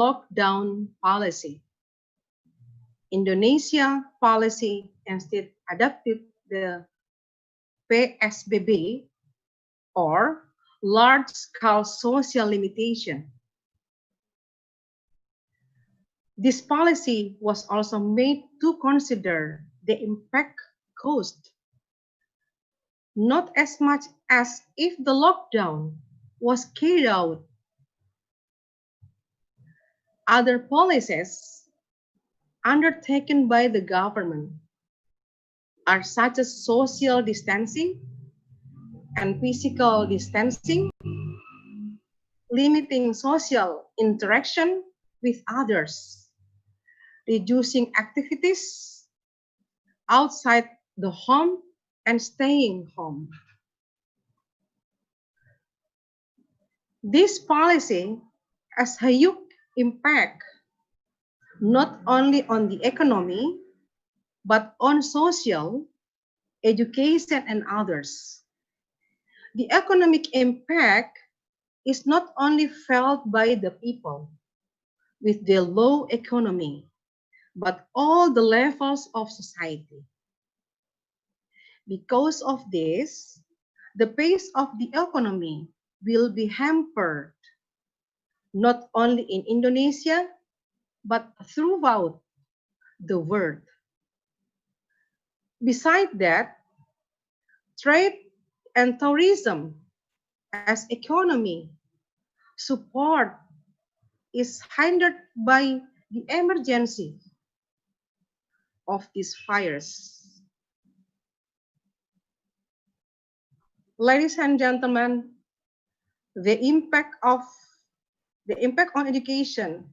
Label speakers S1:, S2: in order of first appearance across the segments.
S1: lockdown policy. Indonesia policy instead adopted the PSBB, or large-scale social limitation. This policy was also made to consider the impact caused, not as much as if the lockdown was carried out. Other policies undertaken by the government are such as social distancing and physical distancing, limiting social interaction with others, reducing activities outside the home, and staying home. This policy has a huge impact not only on the economy, but on social, education, and others. The economic impact is not only felt by the people with the low economy, but all the levels of society. Because of this, the pace of the economy will be hampered not only in Indonesia, but throughout the world. Besides that, trade and tourism as economy support is hindered by the emergency of these fires. Ladies and gentlemen, the impact on education,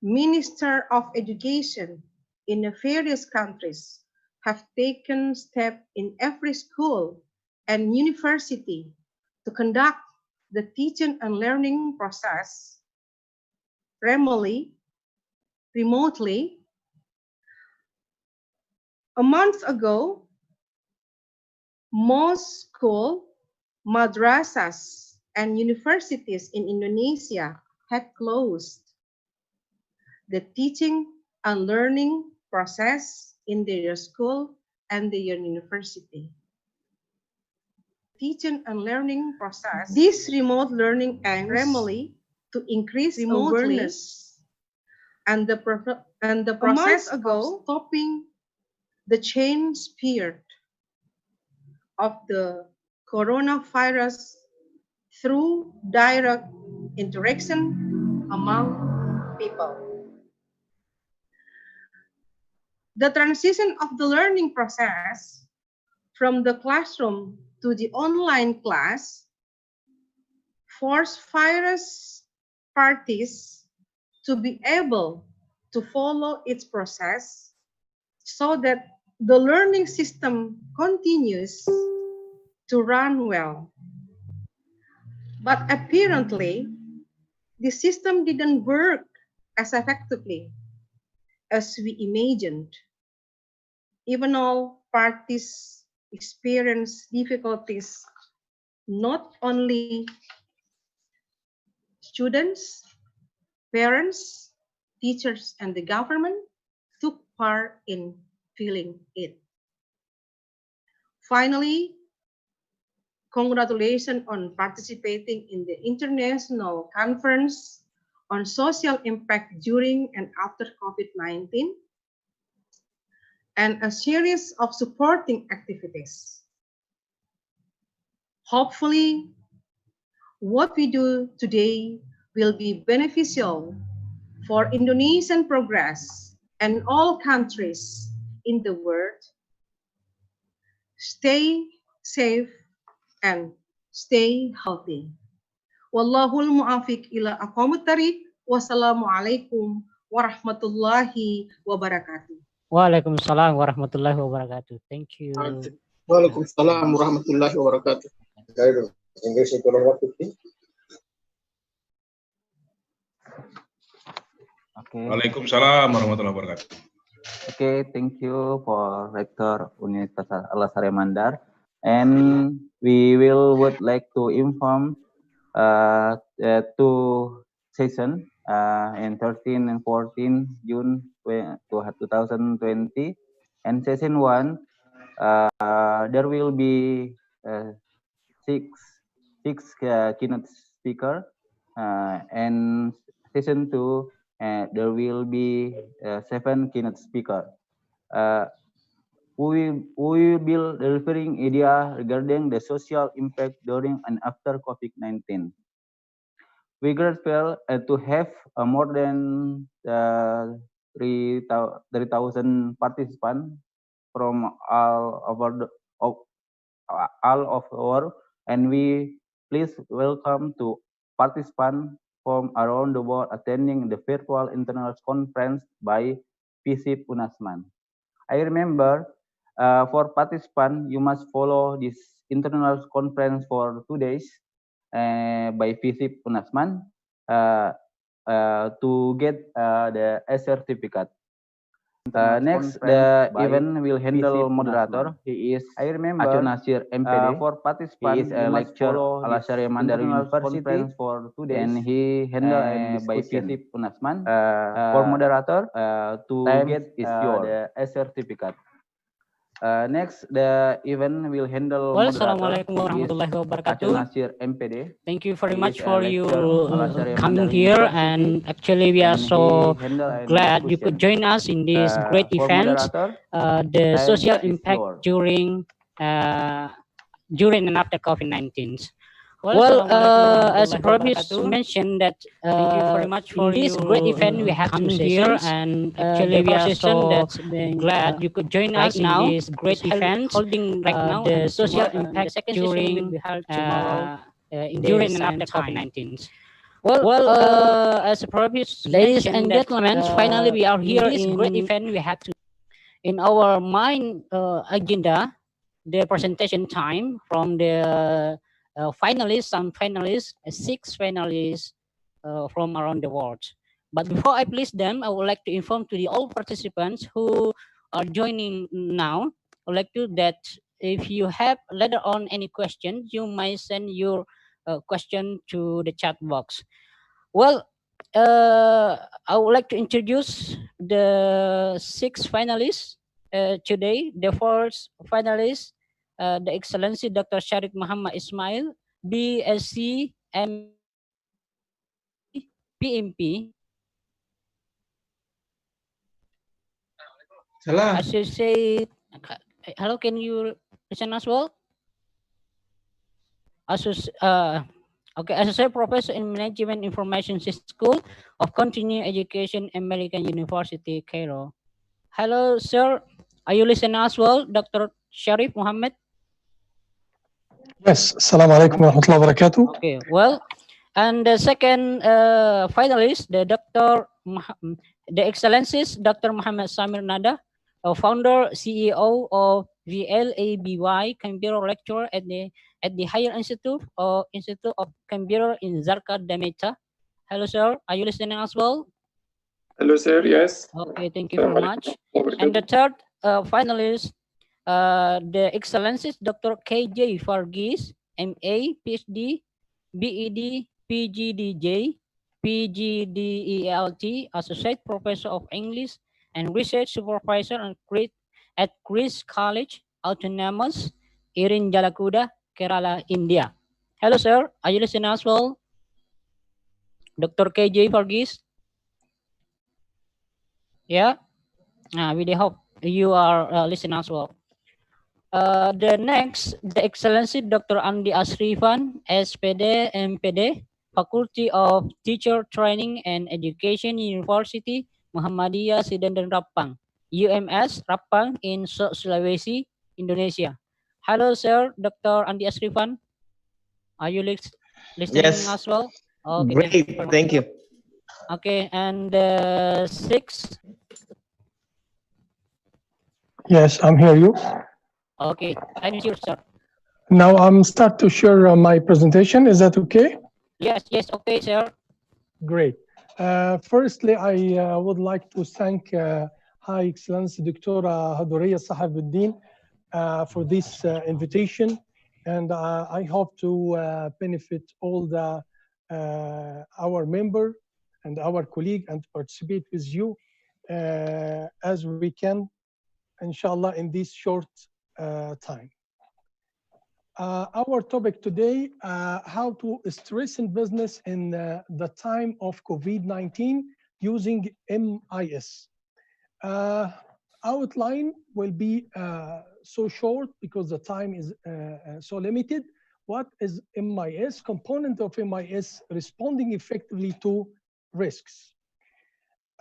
S1: Minister of Education in the various countries have taken steps in every school and university to conduct the teaching and learning process remotely. A month ago, most schools, madrasas, and universities in Indonesia had closed. The teaching and learning process in their school and their university. Teaching and learning process. This remote learning aims remotely to increase awareness and the process of stopping the chain spread of the coronavirus through direct interaction among people. The transition of the learning process from the classroom to the online class forced various parties to be able to follow its process so that the learning system continues to run well. But apparently, the system didn't work as effectively as we imagined. Even all parties experience difficulties, not only students, parents, teachers, and the government took part in feeling it. Finally, congratulations on participating in the International Conference on Social Impact during and after COVID-19, and a series of supporting activities. Hopefully, what we do today will be beneficial for Indonesian progress and all countries in the world. Stay safe and stay healthy. Wallahul mu'afiq ila aqwamit thariq. Wassalamualaikum warahmatullahi wabarakatuh.
S2: Waalaikumsalam warahmatullahi wabarakatuh. Thank you.
S3: Waalaikumsalam warahmatullahi wabarakatuh. English itu waktu ini.
S4: Okay.
S5: Waalaikumsalam warahmatullahi wabarakatuh.
S4: Okay, thank you for Rector Universitas Al-Azhar Mandar, and would like to inform two sessions in 13 and 14 June 2020. And session 1, there will be six keynote speaker, and session 2, there will be 7 keynote speaker. We will be delivering idea regarding the social impact during and after COVID-19. We grateful to have more than 3,000 participants from all over all of the world, and we please welcome to participants from around the world attending the virtual internal conference by Fisip Unasman. I remember for participants, you must follow this internal conference for 2 days by Fisip Unasman to get the A certificate. Next, the event will handle moderator. He is, I remember, Nasir MPD. For participants, he is a lecturer Al Azhar Mandar University for 2 days, and he handled by Fisip Unasman. For moderator, to get the A certificate. Next, the event will handle
S2: Well,
S4: moderator.
S2: Assalamualaikum warahmatullahi wabarakatuh.
S4: Nasir MPD.
S2: Thank you very
S4: He
S2: much
S4: is a
S2: for you
S4: lecturer Al Azhar
S2: coming
S4: Mandar
S2: here,
S4: University,
S2: and actually we are
S4: and
S2: so
S4: he handled a
S2: glad you could
S4: discussion.
S2: join us in this great
S4: For
S2: event,
S4: moderator,
S2: the
S4: time
S2: social
S4: is
S2: impact
S4: yours.
S2: during and after COVID-19. Well, as Provis mentioned that thank you very much for this great event we have coming here, and actually we are so glad you could join us in this great event holding right now the social impact during during and after COVID-19. Well, as Provis, ladies and gentlemen, finally we are here in this great event we have to in our main agenda, the presentation time from the finalists and finalists, 6 finalists from around the world. But before I please them, I would like to inform to the all participants who are joining now, I would like to that if you have later on any questions, you might send your question to the chat box. Well, I would like to introduce the 6 finalists today. The first finalist, the Excellency Dr. Sharif Muhammad Ismail, BSc, MSc, PMP.
S3: Salam.
S2: Associate, hello, can you listen as well? Okay, Associate Professor in Management Information System School of Continuing Education, American University, Cairo. Hello, sir. Are you listening as well, Dr. Sharif Muhammad?
S6: Yes. Assalamu alaikum wa rahmatullahi wa barakatuh.
S2: Okay, well, and the second finalist, the Excellencies, Dr. Muhammad Samir Nada, founder, CEO of VLABY, Canberra lecturer at the Higher Institute of Canberra in Zarqa, Dameta. Hello, sir. Are you listening as well?
S7: Hello, sir. Yes.
S2: Okay, thank you very much. And the third finalist, the Excellencies Dr. KJ Fargis, MA, PhD, BEd, PGDJ, PGDELT, Associate Professor of English and Research Supervisor at Chris College, Autonomous, Irin Jalakuda, Kerala, India. Hello, sir. Are you listening as well? Dr. KJ Fargis? Yeah? We hope you are listening as well. The next, the Excellency Dr. Andi Asrifan, SPD, MPD, Faculty of Teacher Training and Education, University Muhammadiyah Sidandan Rapang, UMS Rapang in Sulawesi, Indonesia. Hello, sir, Dr. Andi Asrifan. Are you listening as well? Okay,
S8: Great, thank you.
S2: Okay, and sixth.
S6: Yes, I'm here. You.
S2: Okay, I'm here, sir.
S6: Now I'm start to share my presentation. Is that okay?
S2: Yes, okay, sir.
S6: Great. Firstly, I would like to thank High Excellency Dr. Hadouria Sahabuddin for this invitation, and I hope to benefit all the our member and our colleague and participate with you as we can, inshallah, in this short time. Our topic today, how to stress in business in the time of COVID-19 using MIS. Outline will be so short because the time is so limited. What is MIS? Component of MIS responding effectively to risks.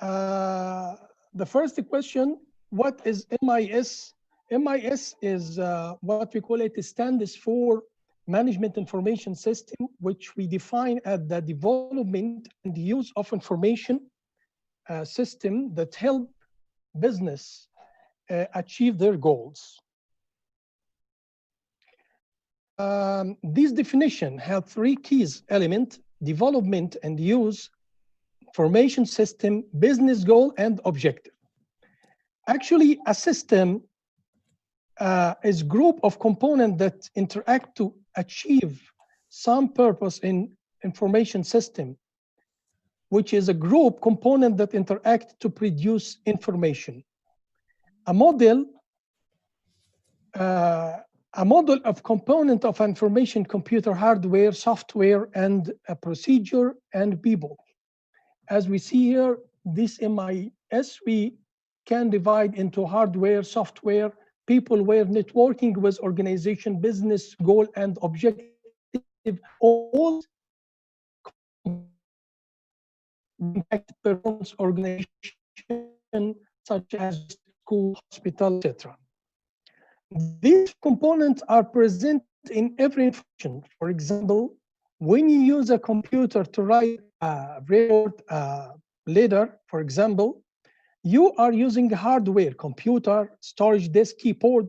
S6: The first question, what is MIS? MIS is what we call it stands for Management Information System, which we define as the development and use of information system that help business achieve their goals. This definition has three keys element: development and use, information system, business goal, and objective. Actually, a system is group of components that interact to achieve some purpose in information system, which is a group component that interact to produce information. A model of component of information, computer hardware, software, and a procedure and people. As we see here, this MIS, we can divide into hardware, software, people, where networking with organization, business goal, and objective, all impact performance organization, such as school, hospital, etc. These components are present in every information. For example, when you use a computer to write a report, letter, for example, you are using hardware, computer, storage disk, keyboard.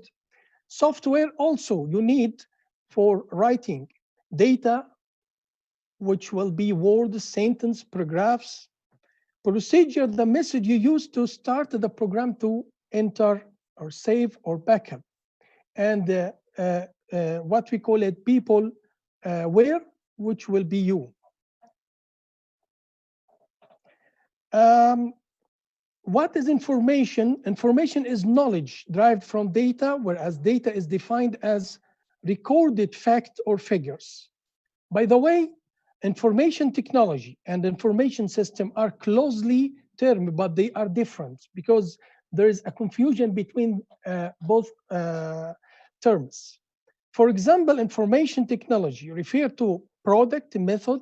S6: Software also you need for writing data, which will be words, sentence, paragraphs. Procedure, the message you use to start the program to enter or save or backup. And what we call it people, where, which will be you. What is information? Information is knowledge derived from data, whereas data is defined as recorded fact or figures. By the way, information technology and information system are closely termed, but they are different because there is a confusion between both terms. For example, information technology refer to product, method,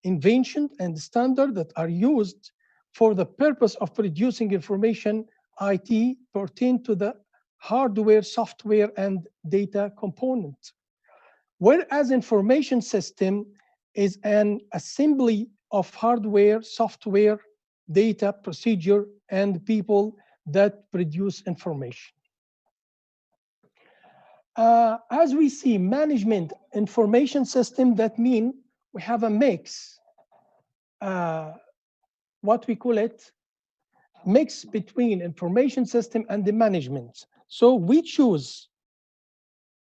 S6: invention, and standard that are used for the purpose of producing information. IT pertain to the hardware, software, and data component. Whereas information system is an assembly of hardware, software, data, procedure, and people that produce information. As we see, management information system, that mean we have a mix, what we call it, mix between information system and the management. So we choose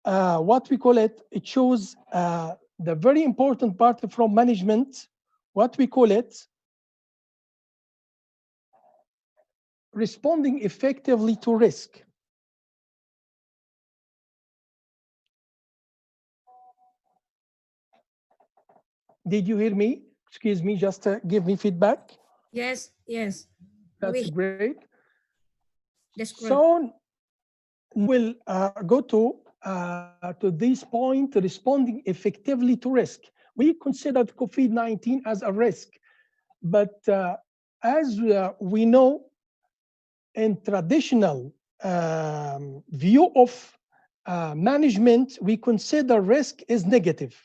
S6: what we call it, it shows the very important part from management, what we call it, responding effectively to risk. Did you hear me? Excuse me, just give me feedback.
S8: Yes, yes.
S6: That's great.
S8: That's great.
S6: So we'll go to this point, responding effectively to risk. We considered COVID-19 as a risk, but as we know, in traditional view of management, we consider risk is negative,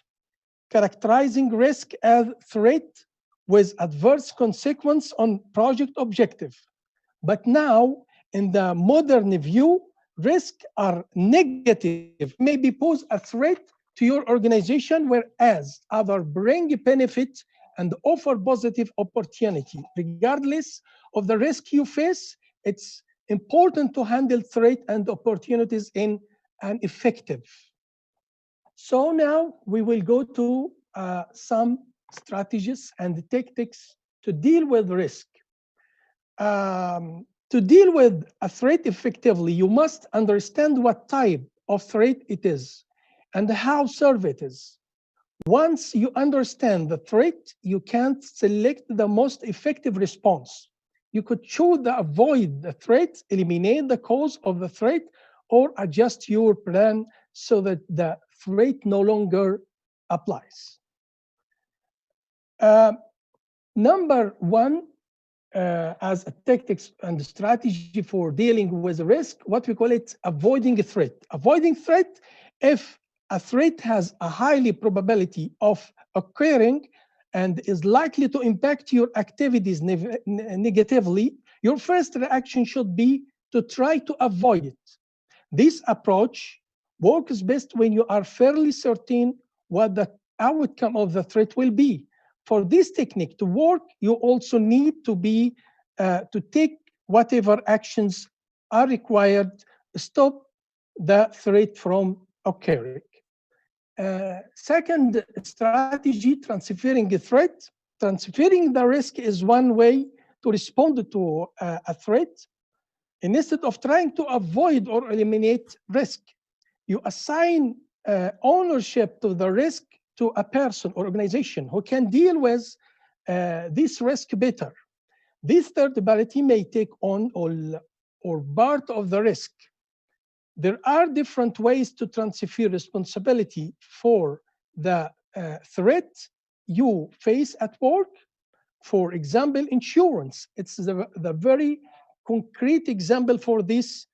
S6: characterizing risk as threat with adverse consequence on project objective. But now, in the modern view, risks are negative, maybe pose a threat to your organization, whereas other bring benefit and offer positive opportunity. Regardless of the risk you face, it's important to handle threat and opportunities in an effective. So now we will go to some strategies and tactics to deal with risk. To deal with a threat effectively, you must understand what type of threat it is and how serve it is. Once you understand the threat, you can select the most effective response. You could choose to avoid the threat, eliminate the cause of the threat, or adjust your plan so that the threat no longer applies. Number one, as a tactics and strategy for dealing with risk, what we call it avoiding a threat. Avoiding threat, if a threat has a highly probability of occurring and is likely to impact your activities negatively, your first reaction should be to try to avoid it. This approach works best when you are fairly certain what the outcome of the threat will be. For this technique to work, you also need to be to take whatever actions are required to stop the threat from occurring. Second strategy, transferring a threat. Transferring the risk is one way to respond to a threat. And instead of trying to avoid or eliminate risk, you assign ownership to the risk to a person or organization who can deal with this risk better. This third party may take on all or part of the risk. There are different ways to transfer responsibility for the threat you face at work. For example, insurance. It's the very concrete example for this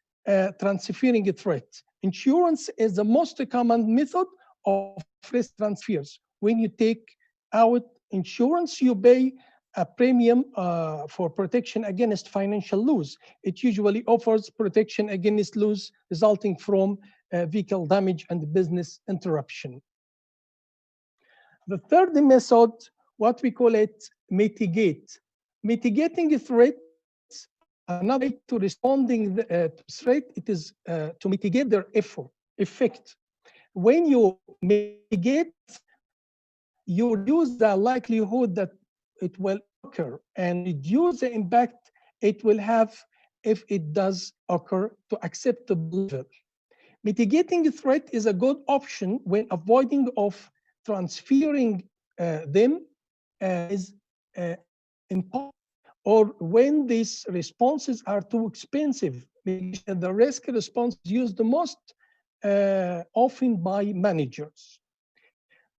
S6: transferring a threat. Insurance is the most common method of risk transfers. When you take out insurance, you pay a premium for protection against financial loss. It usually offers protection against loss resulting from vehicle damage and business interruption. The third method, what we call it, mitigate. Mitigating threats, another way to responding to threat, it is to mitigate their effect. When you mitigate, you reduce the likelihood that it will occur and reduce the impact it will have if it does occur to acceptable level. Mitigating the threat is a good option when avoiding of transferring them is impossible, or when these responses are too expensive. The risk response is used the most often by managers.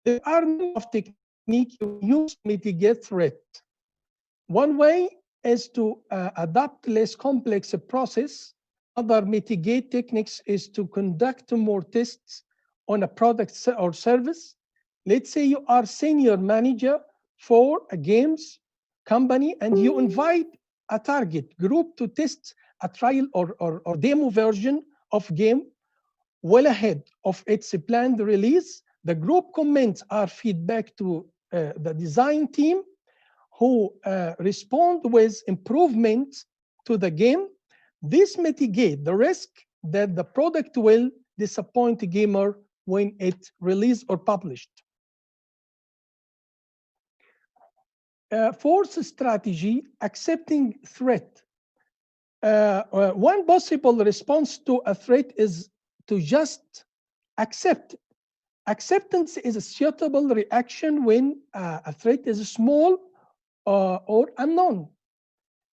S6: There are many of techniques you use to mitigate threat. One way is to adopt less complex process. Other mitigate techniques is to conduct more tests on a product or service. Let's say you are senior manager for a games company and you invite a target group to test a trial or demo version of game well ahead of its planned release. The group comments our feedback to the design team, who respond with improvements to the game. This mitigates the risk that the product will disappoint the gamer when it's released or published. Fourth strategy, accepting threat. One possible response to a threat is to just accept it. Acceptance is a suitable reaction when a threat is small or unknown.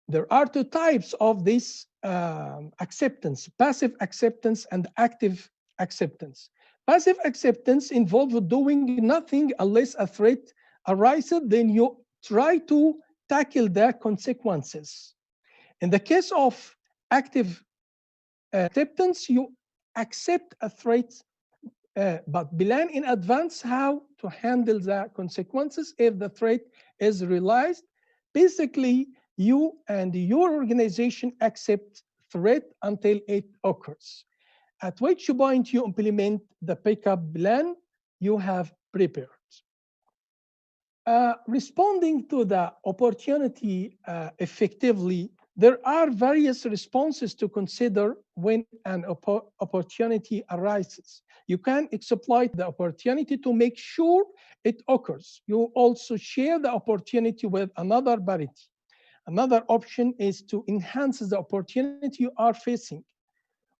S6: There are two types of this acceptance: passive acceptance and active acceptance. Passive acceptance involves doing nothing unless a threat arises, then you try to tackle the consequences. In the case of active acceptance, you accept a threat, but plan in advance how to handle the consequences if the threat is realized. Basically, you and your organization accept threat until it occurs, at which point you implement the backup plan you have prepared. Responding to the opportunity effectively There are various responses to consider when an opportunity arises. You can exploit the opportunity to make sure it occurs. You also share the opportunity with another party. Another option is to enhance the opportunity you are facing.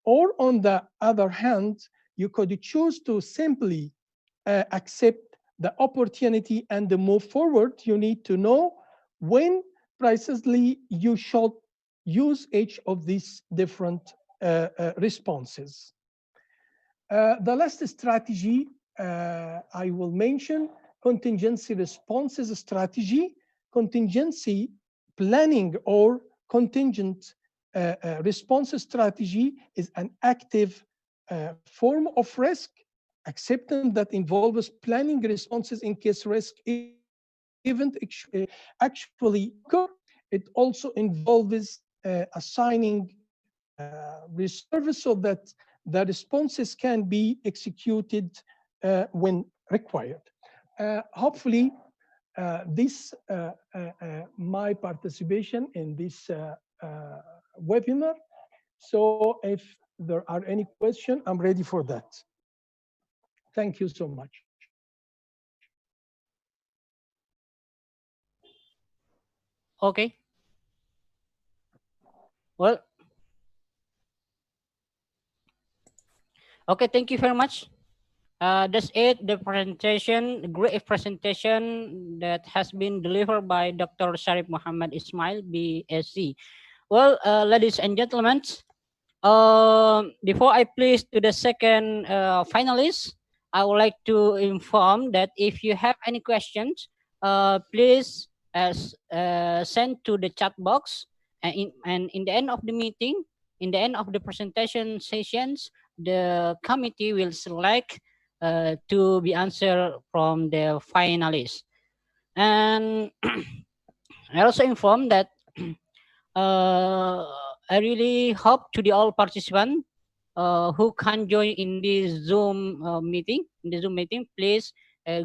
S6: Or on the other hand, you could choose to simply accept the opportunity and move forward. You need to know when precisely you should use each of these different responses. The last strategy I will mention, contingency responses strategy. Contingency planning or contingent response strategy is an active form of risk acceptance that involves planning responses in case risk event actually occur. It also involves assigning reserves so that the responses can be executed when required. Hopefully, this my participation in this webinar. So if there are any questions, I'm ready for that. Thank you so much.
S2: Okay. Well, okay, thank you very much. That's it, the presentation, great presentation that has been delivered by Dr. Sharif Muhammad Ismail, BSc. Well, ladies and gentlemen, before I place to the second finalist, I would like to inform that if you have any questions, please send to the chat box. And in the end of the meeting, in the end of the presentation sessions, the committee will select to be answered from the finalists. And I also inform that I really hope to the all participants who can join in this Zoom meeting. In the Zoom meeting, please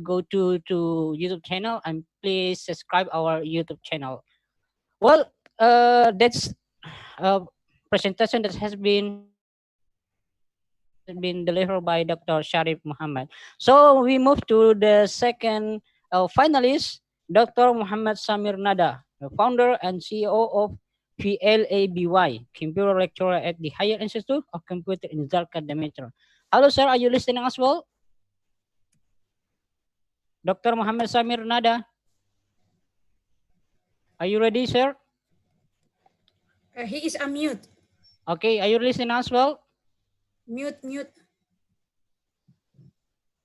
S2: go to YouTube channel and please subscribe our YouTube channel. Well, that's a presentation that has been delivered by Dr. Sharif Muhammad. So we move to the second finalist, Dr. Muhammad Samir Nada, the founder and CEO of PLABY, Computer Lecturer at the Higher Institute of Computer in Zarqa, Demeter. Hello, sir. Are you listening as well? Dr. Muhammad Samir Nada. Are you ready, sir?
S8: He is unmute.
S2: Okay. Are you listening as well?
S8: Mute, mute.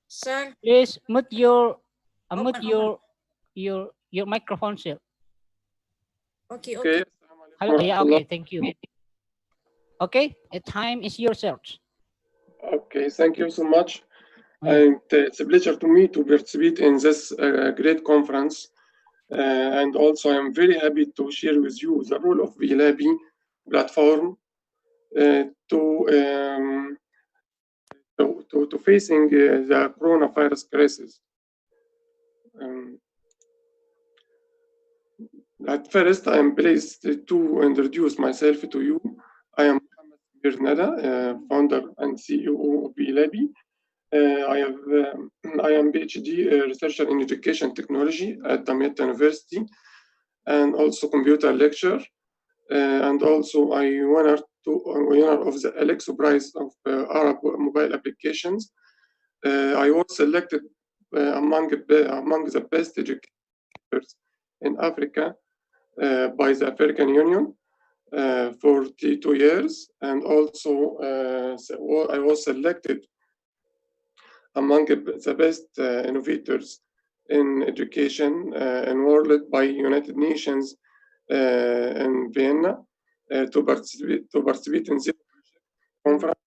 S8: Sir.
S2: Please mute your
S8: Open.
S2: your microphone, sir.
S8: Okay,
S7: Okay.
S8: okay.
S2: Hello. Yeah. Okay. Thank you. Okay. The time is yours, sir.
S7: Okay. Thank you so much. And it's a pleasure to me to participate in this great conference. And also, I'm very happy to share with you the role of VLAB platform to facing the coronavirus crisis. At first, I'm pleased to introduce myself to you. I am Mohammed Samir Nada, founder and CEO of VLAB. I am PhD researcher in education technology at Damietta University, and also computer lecturer. And also, I winner of the Alexo Prize of Arab mobile applications. I was selected among the best educators in Africa by the African Union for 2 years, and also I was selected among the best innovators in education in world by United Nations in Vienna to participate in this conference.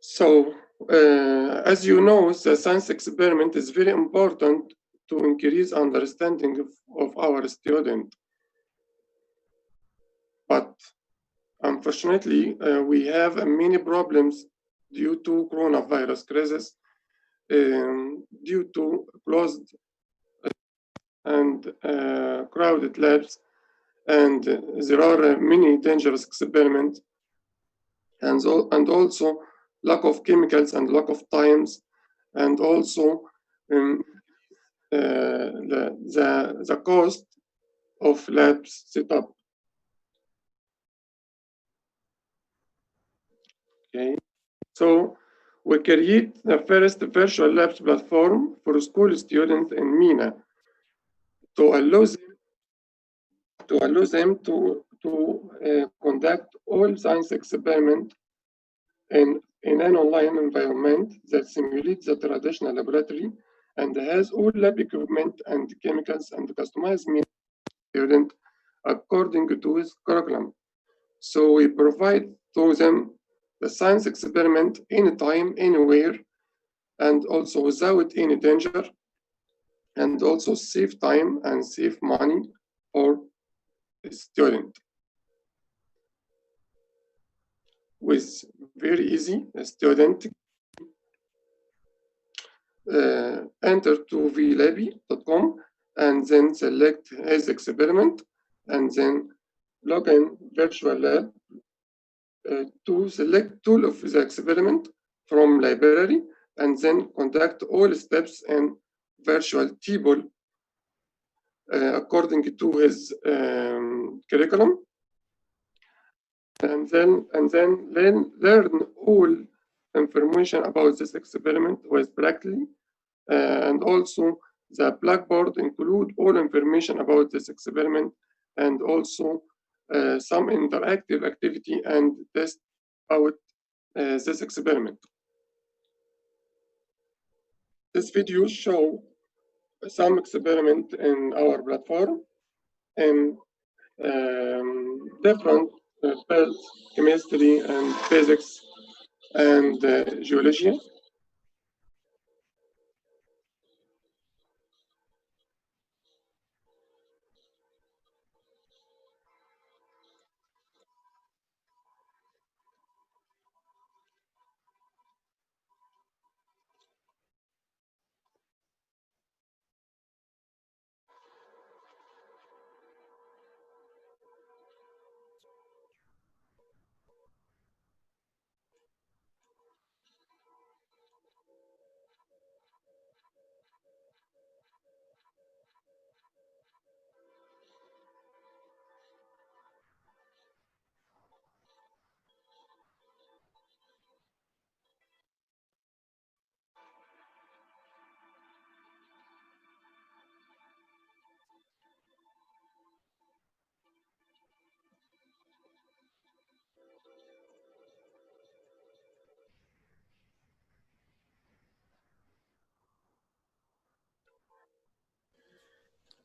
S7: So, as you know, the science experiment is very important to increase understanding of our student. But unfortunately, we have many problems due to coronavirus crisis, due to closed and crowded labs, and there are many dangerous experiments, and also lack of chemicals and lack of times, and also the cost of labs setup. Okay, so we create the first virtual labs platform for school students in MENA to allow them to conduct all science experiments in an online environment that simulates the traditional laboratory and has all lab equipment and chemicals and customized means student according to his curriculum. So we provide to them the science experiment anytime, anywhere, and also without any danger, and also save time and save money for the student. With very easy, a student enter to vlabi.com and then select his experiment and then log in virtual lab to select tool of the experiment from library and then conduct all steps in virtual table according to his curriculum, and then learn all information about this experiment with practically, and also the Blackboard include all information about this experiment and also some interactive activity and test out this experiment. This video show some experiment in our platform in different fields, chemistry and physics and geology.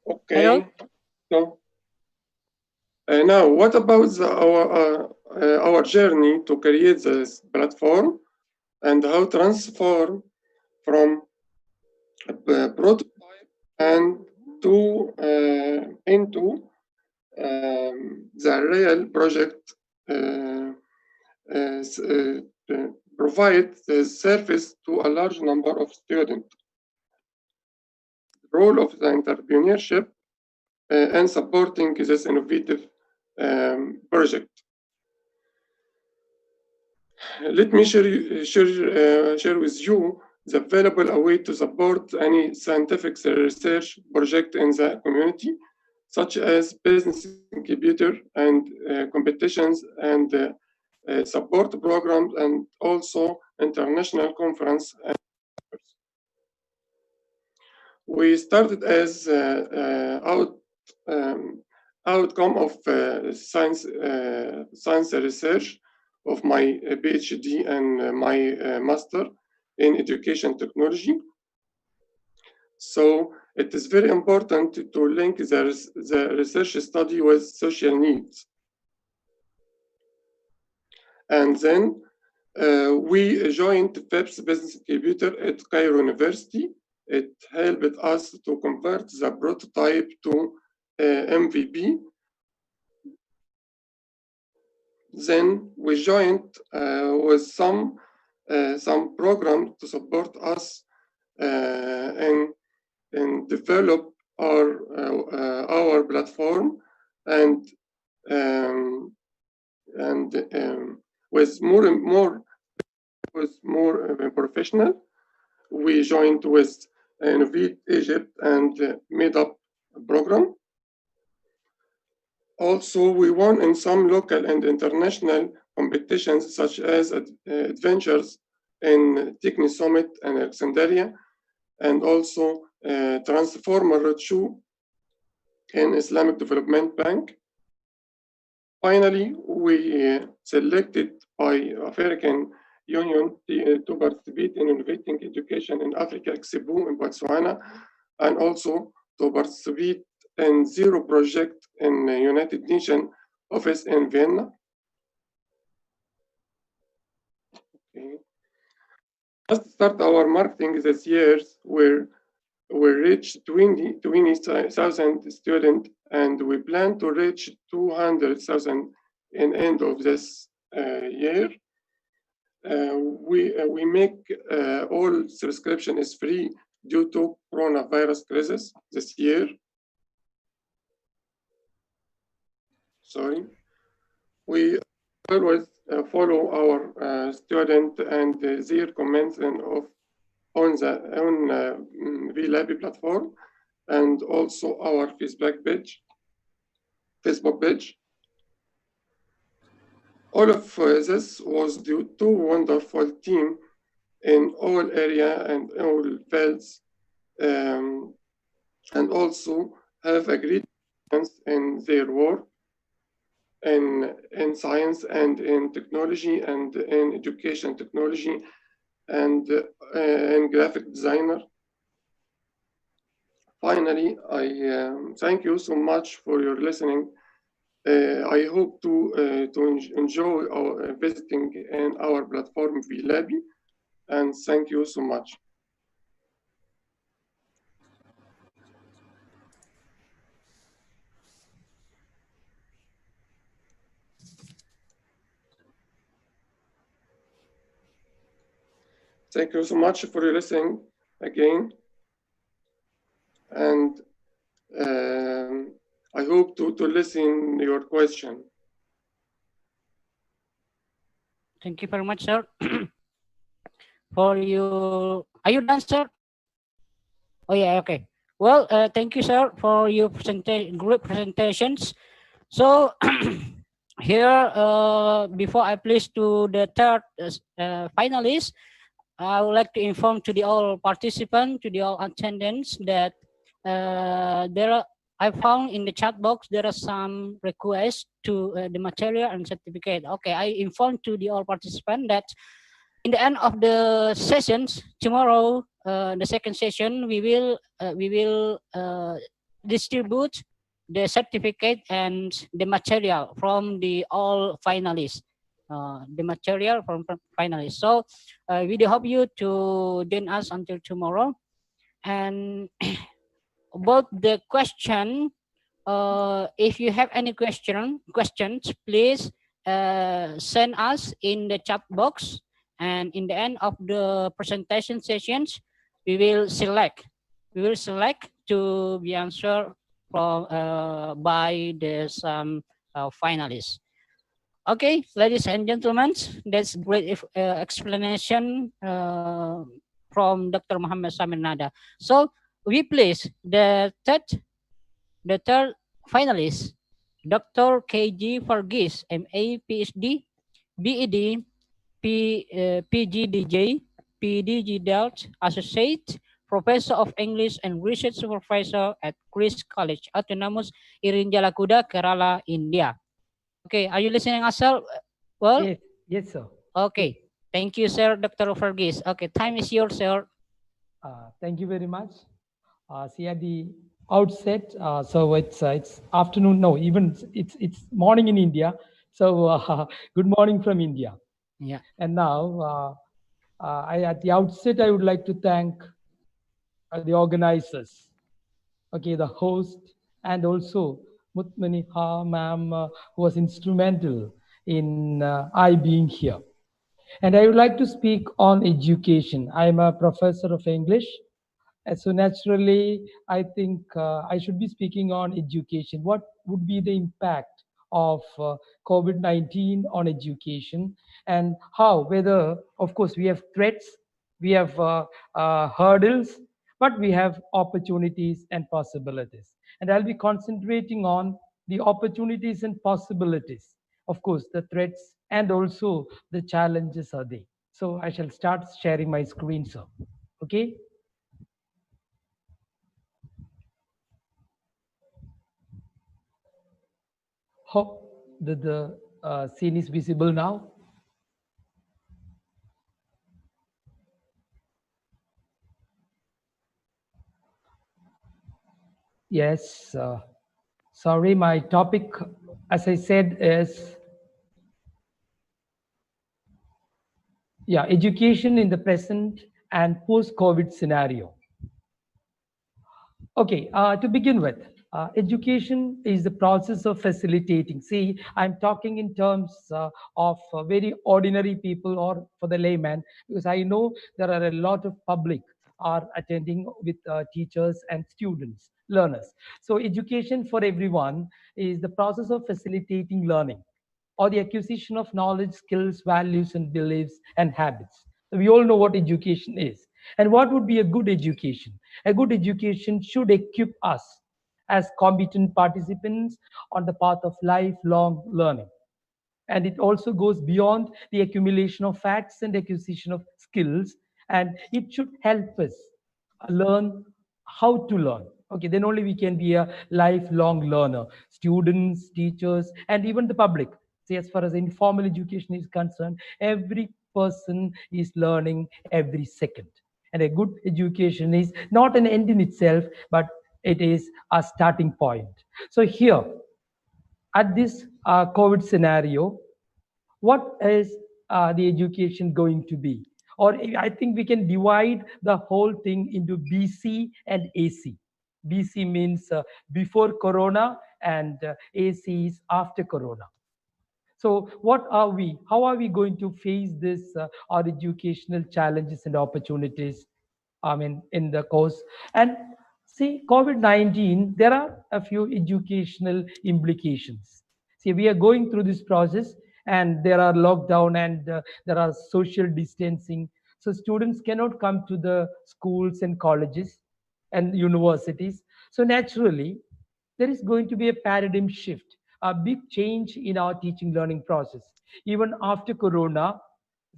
S7: Okay.
S2: Hello?
S7: So now, what about our journey to create this platform and how transform from a prototype and to into the real project provide the service to a large number of students. The role of the entrepreneurship and supporting this innovative project. Let me share with you the available way to support any scientific research project in the community, such as business incubator and competitions and support programs, and also international conference. We started as outcome of science research of my PhD and my master in education technology. So it is very important to link the research study with social needs. And then we joined FIP's business incubator at Cairo University. It helped us to convert the prototype to MVP. Then we joined with some program to support us in develop our platform, and with more professional, we joined with Innovate Egypt and made up a program. Also, we won in some local and international competitions, such as adventures in Techni Summit and Alexandria, and also Transformer Roadshow in Islamic Development Bank. Finally, we selected by African Union to participate in Innovating Education in Africa Expo in Botswana, and also to participate in Zero Project in United Nations office in Vienna. Okay. Just start our marketing this year, we reached 20,000 students, and we plan to reach 200,000 in end of this year. We make all subscription is free due to coronavirus crisis this year. Sorry. We always follow our student and their comments and on VLab platform, and also our Facebook page. All of this was due to wonderful team in all area and all fields, and also have a great chance in their work in science and in technology and in education technology and in graphic designer. Finally, I thank you so much for your listening. I hope to enjoy our visiting in our platform VLab, and thank you so much. Thank you so much for your listening again, and I hope to listen your question.
S2: Thank you very much, sir. For you, are you done, sir? Oh yeah, okay. Well, thank you, sir, for your group presentations. So here, before I place to the third finalist, I would like to inform to the all participants, to the all attendants, that I found in the chat box there are some requests to the material and certificate. Okay, I informed to the all participants that in the end of the sessions tomorrow, the second session, we will distribute the certificate and the material from the all finalists. The material from finalists. So we do hope you to join us until tomorrow. And about the question, if you have any questions, please send us in the chat box. And in the end of the presentation sessions, we will select to be answered from by the some finalists. Okay, ladies and gentlemen, that's great explanation from Dr. Muhammad Samir Nada. So we place the third finalist, Dr. KG Fargis, MA, PhD, BEd, PGDJ, PDG Delt, Associate, Professor of English and Research Supervisor at Christ College, Autonomous, Irinjalakuda, Kerala, India. Okay, are you listening, Asal? Well,
S9: yes, sir.
S2: Okay, thank you, sir, Dr. Fargis. Okay, time is yours, sir.
S9: Thank you very much. See, at the outset, so it's afternoon. No, even it's morning in India. So good morning from India.
S2: Yeah.
S9: And now, at the outset, I would like to thank the organizers, okay, the host, and also Mutmani Ha ma'am, who was instrumental in I being here. And I would like to speak on education. I'm a professor of English So naturally, I think I should be speaking on education. What would be the impact of COVID-19 on education, and how, whether, of course, we have threats, we have hurdles, but we have opportunities and possibilities. And I'll be concentrating on the opportunities and possibilities. Of course, the threats and also the challenges are there. So I shall start sharing my screen, sir. Okay. Hope the scene is visible now. Yes. Sorry, my topic, as I said, is education in the present and post-COVID scenario. Okay, to begin with, education is the process of facilitating. See, I'm talking in terms of very ordinary people or for the layman, because I know there are a lot of public are attending with teachers and students, learners. So education for everyone is the process of facilitating learning or the acquisition of knowledge, skills, values, and beliefs and habits. So we all know what education is. And what would be a good education? A good education should equip us as competent participants on the path of lifelong learning. And it also goes beyond the accumulation of facts and acquisition of skills, and it should help us learn how to learn. Okay, then only we can be a lifelong learner, students, teachers, and even the public. See, as far as informal education is concerned, every person is learning every second. And a good education is not an end in itself, but it is a starting point. So here, at this COVID scenario, what is the education going to be? Or I think we can divide the whole thing into BC and AC. BC means before Corona, and AC is after Corona. So what are we? How are we going to face this our educational challenges and opportunities? I mean, in the course. And see, COVID-19, there are a few educational implications. See, we are going through this process, and there are lockdown, and there are social distancing. So students cannot come to the schools and colleges and universities. So naturally, there is going to be a paradigm shift, a big change in our teaching learning process. Even after Corona,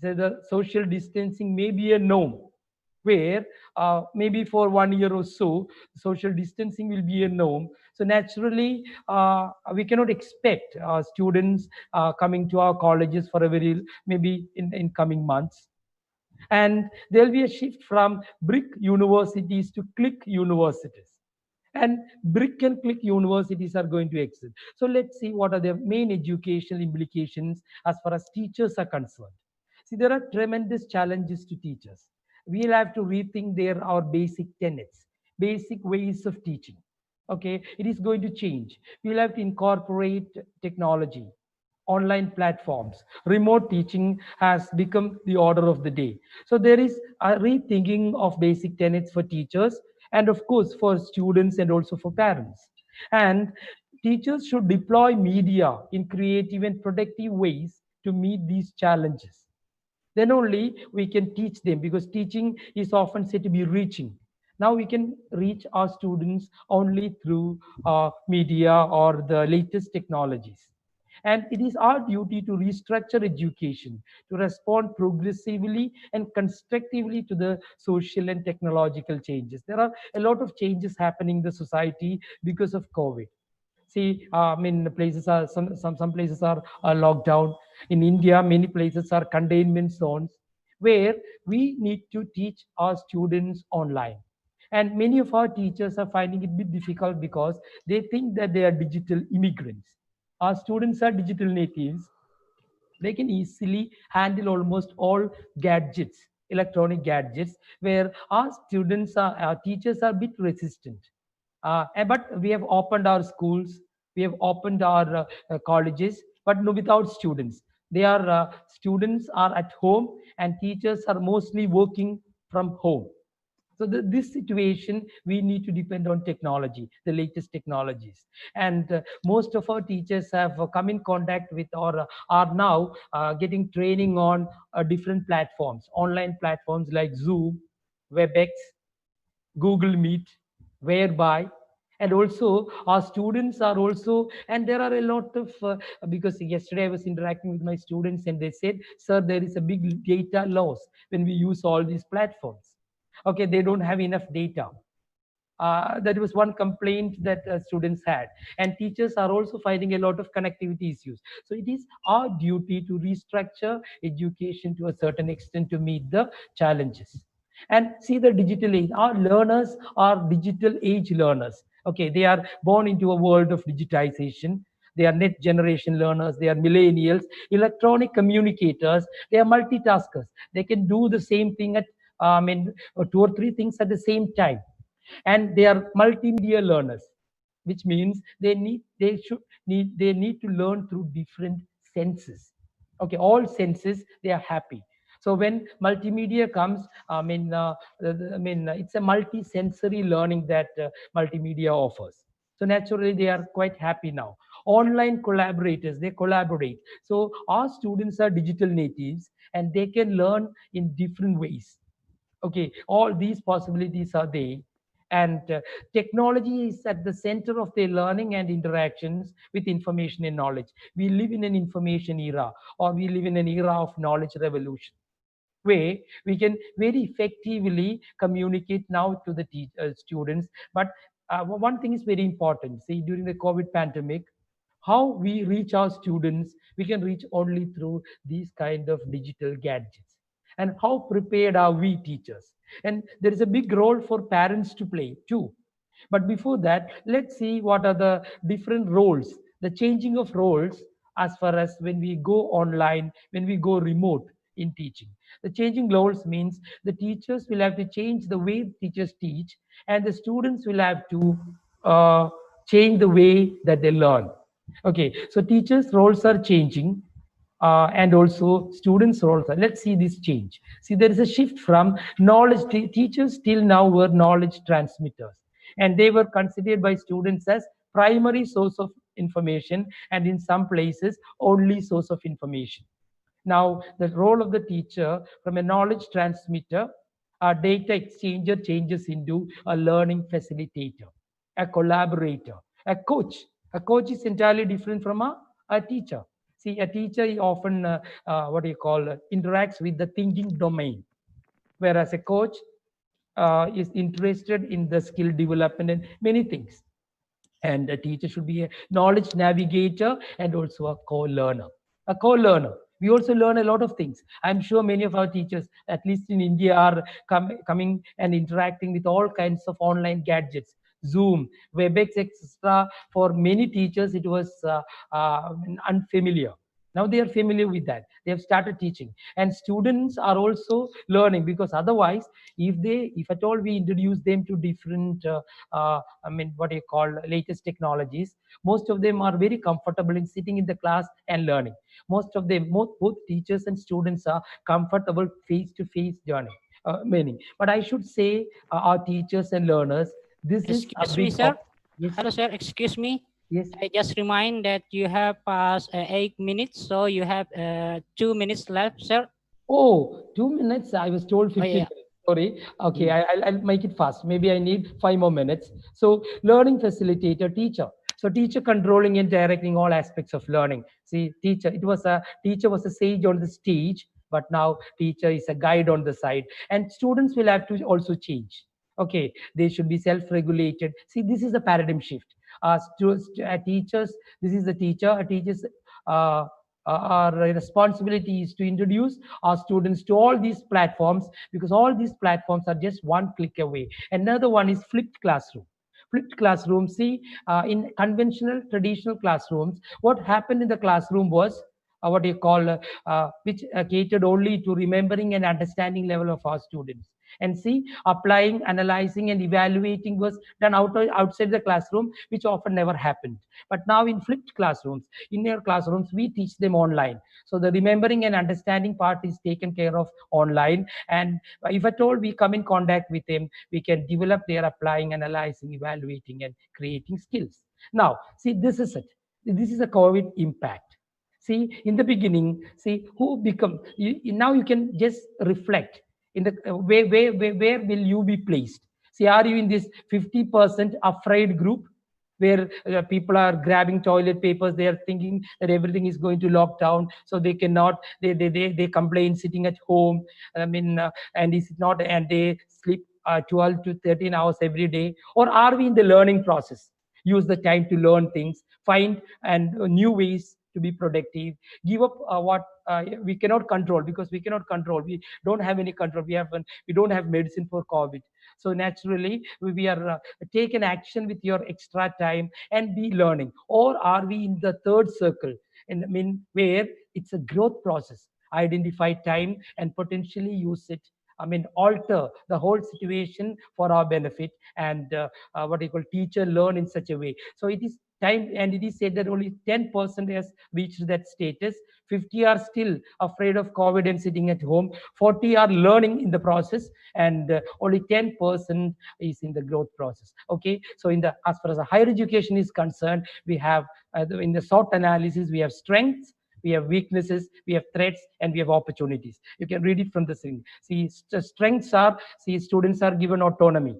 S9: the social distancing may be a norm, where maybe for 1 year or so, social distancing will be a norm. So naturally, we cannot expect students coming to our colleges for a very, maybe in coming months. And there'll be a shift from brick universities to click universities, and brick and click universities are going to exist. So let's see what are the main educational implications as far as teachers are concerned. See, there are tremendous challenges to teachers. We'll have to rethink our basic tenets, basic ways of teaching. Okay, it is going to change. We'll have to incorporate technology, online platforms. Remote teaching has become the order of the day. So there is a rethinking of basic tenets for teachers, and of course for students and also for parents. And teachers should deploy media in creative and productive ways to meet these challenges. Then only we can teach them, because teaching is often said to be reaching. Now we can reach our students only through media or the latest technologies. And it is our duty to restructure education to respond progressively and constructively to the social and technological changes. There are a lot of changes happening in the society because of COVID. See, I mean, places are some places are locked down. In India, many places are containment zones where we need to teach our students online. And many of our teachers are finding it a bit difficult because they think that they are digital immigrants. Our students are digital natives. They can easily handle almost all gadgets, electronic gadgets, where our teachers are a bit resistant. But we have opened our schools, we have opened our colleges, but no, without students. Students are at home, and teachers are mostly working from home. So this situation, we need to depend on technology, the latest technologies. And most of our teachers have come in contact with or are now getting training on different platforms, online platforms like Zoom, WebEx, Google Meet, whereby, and also our students are also, and there are a lot of, because yesterday I was interacting with my students and they said, sir, there is a big data loss when we use all these platforms. Okay, they don't have enough data. That was one complaint that students had, and teachers are also finding a lot of connectivity issues. So it is our duty to restructure education to a certain extent to meet the challenges. And see, the digital age, our learners are digital age learners. Okay, they are born into a world of digitization. They are net generation learners, they are millennials, electronic communicators, they are multitaskers. They can do the same thing at two or three things at the same time. And they are multimedia learners, which means they need to learn through different senses. Okay, all senses, they are happy. So when multimedia comes, it's a multi-sensory learning that multimedia offers. So naturally, they are quite happy now. Online collaborators, they collaborate. So our students are digital natives and they can learn in different ways. Okay, all these possibilities are there. And technology is at the center of their learning and interactions with information and knowledge. We live in an information era, or we live in an era of knowledge revolution, where we can very effectively communicate now to the students. But one thing is very important. See, during the COVID pandemic, how we reach our students, we can reach only through these kind of digital gadgets. And how prepared are we teachers? And there is a big role for parents to play too. But before that, let's see what are the different roles, the changing of roles as far as when we go online, when we go remote in teaching. The changing roles means the teachers will have to change the way teachers teach, and the students will have to uh, change the way that they learn. Okay, so teachers' roles are changing, and also students' roles are. Let's see this change. See, there is a shift from knowledge. Teachers till now were knowledge transmitters, and they were considered by students as primary source of information, and in some places, only source of information. Now, the role of the teacher from a knowledge transmitter, a data exchanger, changes into a learning facilitator, a collaborator, a coach. A coach is entirely different from a teacher. See, a teacher often, interacts with the thinking domain, whereas a coach is interested in the skill development and many things. And a teacher should be a knowledge navigator and also a co-learner. A co-learner, we also learn a lot of things. I'm sure many of our teachers, at least in India, are coming and interacting with all kinds of online gadgets, Zoom, WebEx, etc. For many teachers it was unfamiliar. Now they are familiar with that. They have started teaching, and students are also learning, because otherwise, if at all we introduce them to different what do you call, latest technologies, most of them are very comfortable in sitting in the class and learning. Most of them, both teachers and students are comfortable face to face journey, meaning. But I should say, our teachers and learners, this is a
S2: Excuse me,
S9: big
S2: sir.
S9: yes.
S2: Hello, sir. Excuse me.
S9: Yes.
S2: I just remind that you have passed 8 minutes, so you have 2 minutes left, sir.
S9: Oh, 2 minutes. I was told 15
S2: Oh, yeah.
S9: minutes. Sorry. Okay, I'll make it fast. Maybe I need 5 more minutes. So, learning facilitator, teacher. So, teacher controlling and directing all aspects of learning. See, teacher was a sage on the stage, but now teacher is a guide on the side. And students will have to also change. Okay, they should be self-regulated. See, this is the paradigm shift. Teachers, this is the teacher. A teacher's uh, our responsibility is to introduce our students to all these platforms, because all these platforms are just one click away. Another one is flipped classroom. Flipped classroom, see, in conventional traditional classrooms, what happened in the classroom was which catered only to remembering and understanding level of our students. And see, applying, analyzing, and evaluating was done outside the classroom, which often never happened. But now in flipped classrooms, in your classrooms, we teach them online. So the remembering and understanding part is taken care of online. And if at all we come in contact with them, we can develop their applying, analyzing, evaluating, and creating skills. Now, see, this is it. This is a COVID impact. See, in the beginning, see who become, now you can just reflect in the where will you be placed? See, are you in this 50% afraid group where people are grabbing toilet papers? They are thinking that everything is going to lock down, so they cannot, they complain sitting at home. I mean, and is it not, and they sleep 12 to 13 hours every day? Or are we in the learning process? Use the time to learn things, find and new ways to be productive, give up what we cannot control, because we cannot control, we don't have any control, we don't have medicine for COVID. So naturally we are take an action with your extra time and be learning. Or are we in the third circle, and I mean where it's a growth process, identify time and potentially use it, I mean, alter the whole situation for our benefit, and what you call teacher learn in such a way. So it is time, and it is said that only 10% has reached that status. 50 are still afraid of COVID and sitting at home. 40 are learning in the process, and only 10% is in the growth process. Okay, so in the, as far as the higher education is concerned, we have in the SWOT analysis, we have strengths, we have weaknesses, we have threats, and we have opportunities. You can read it from the thing. See, strengths are, see, students are given autonomy,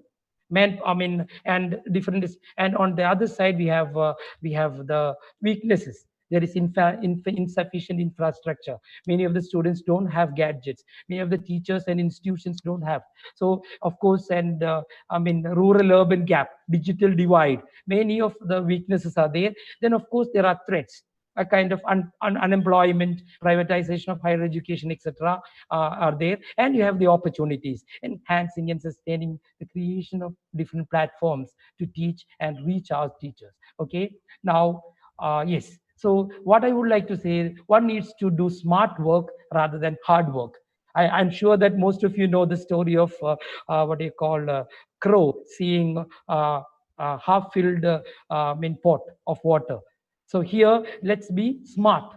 S9: I mean, and different. And on the other side, we have the weaknesses. There is insufficient infrastructure. Many of the students don't have gadgets. Many of the teachers and institutions don't have. So of course, and I mean, rural urban gap, digital divide, many of the weaknesses are there. Then of course there are threats, a kind of unemployment, privatization of higher education, etc., are there. And you have the opportunities, enhancing and sustaining the creation of different platforms to teach and reach our teachers. Okay, now, yes. So what I would like to say, one needs to do smart work rather than hard work. I'm sure that most of you know the story of what do you call crow seeing half-filled pot of water. So here, let's be smart.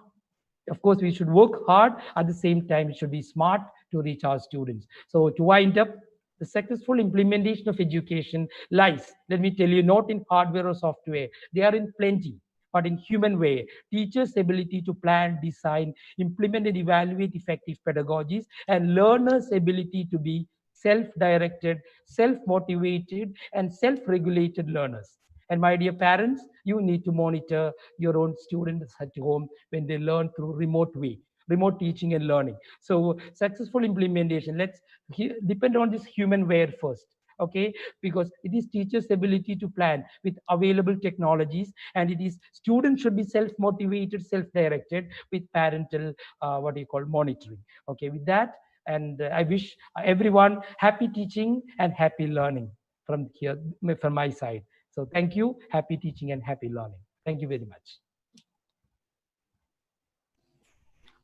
S9: Of course, we should work hard. At the same time, we should be smart to reach our students. So to wind up, the successful implementation of education lies, let me tell you, not in hardware or software. They are in plenty, but in human way. Teachers' ability to plan, design, implement, and evaluate effective pedagogies, and learners' ability to be self-directed, self-motivated, and self-regulated learners. And my dear parents, you need to monitor your own students at home when they learn through remote teaching and learning. So successful implementation, let's depend on this human wear first. Okay, because it is teachers' ability to plan with available technologies, and it is students should be self-motivated, self-directed with parental what do you call monitoring. Okay, with that, and I wish everyone happy teaching and happy learning from here, from my side. So thank you, happy teaching and happy learning. Thank you very much.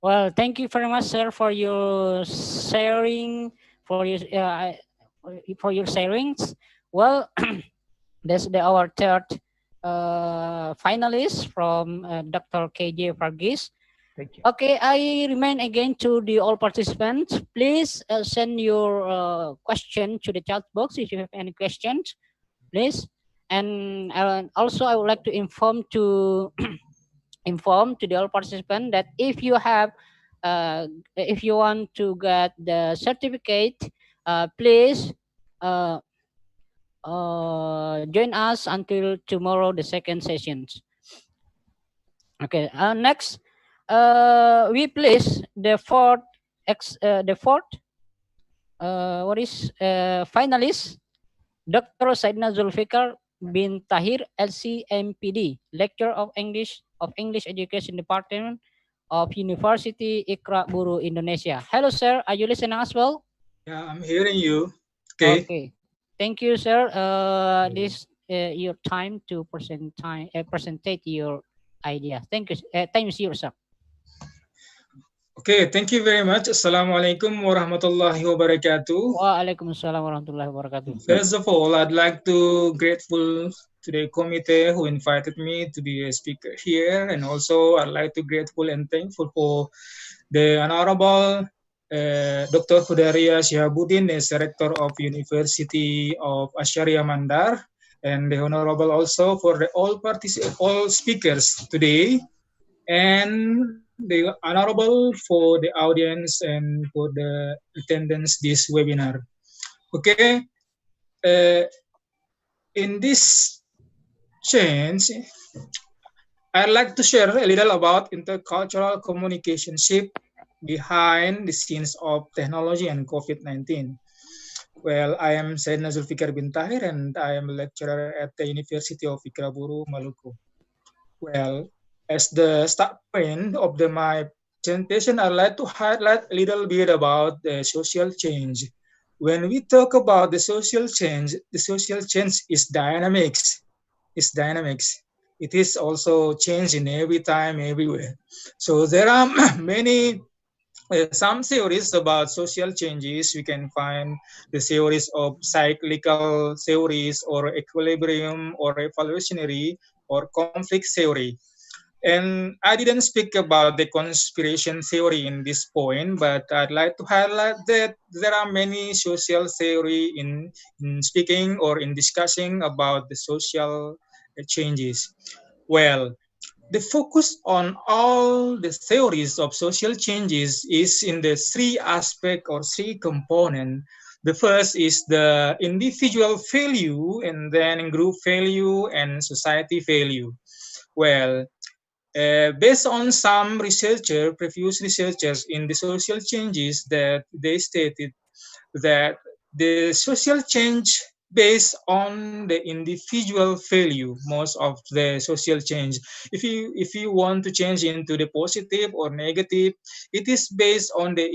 S2: Well, thank you very much, sir, for your sharing, for your sharings. Well, that's our third finalist from Dr. KJ Varghese.
S9: Thank you.
S2: Okay, I remind again to the all participants, please send your question to the chat box if you have any questions, please. And also, I would like to inform to the all participants that if you have, if you want to get the certificate, please join us until tomorrow, the second sessions. Okay. Next, we place the fourth finalist, Dr. Saidna Zulfikar bin Tahir, LCMPD, Lecturer of English Education Department of University Ikra Buru Indonesia. Hello, sir. Are you listening as well?
S10: Yeah, I'm hearing you. Okay.
S2: Okay. Thank you, sir. This your time to presentate your idea. Thank you. Thank you, sir.
S10: Okay, thank you very much. Assalamualaikum warahmatullahi wabarakatuh.
S2: Waalaikumsalam warahmatullahi wabarakatuh.
S10: First of all, I'd like to grateful to the committee who invited me to be a speaker here, and also I'd like to grateful and thankful for the Honorable Dr. Hudaria Shihabuddin as Rector of University of Asharia Mandar, and the Honorable also for the all speakers today, and the Honorable for the audience and for the attendance this webinar. Okay, in this change, I'd like to share a little about intercultural communication shift behind the scenes of technology and COVID-19. Well, I am Sayyidina Zulfikar bin Tahir, and I am a lecturer at the University of Ikraburu, Maluku. Well, as the start point of my presentation, I'd like to highlight a little bit about the social change. When we talk about the social change is dynamics. It's dynamics. It is also changing every time, everywhere. So there are many some theories about social changes. We can find the theories of cyclical theories or equilibrium or evolutionary or conflict theory. And I didn't speak about the conspiration theory in this point, but I'd like to highlight that there are many social theory in speaking or in discussing about the social changes. Well, the focus on all the theories of social changes is in the three aspect or three component. The first is the individual value, and then group value and society value. Well, based on some previous researchers in the social changes, that they stated that the social change based on the individual value, most of the social change. If you want to change into the positive or negative, it is based on the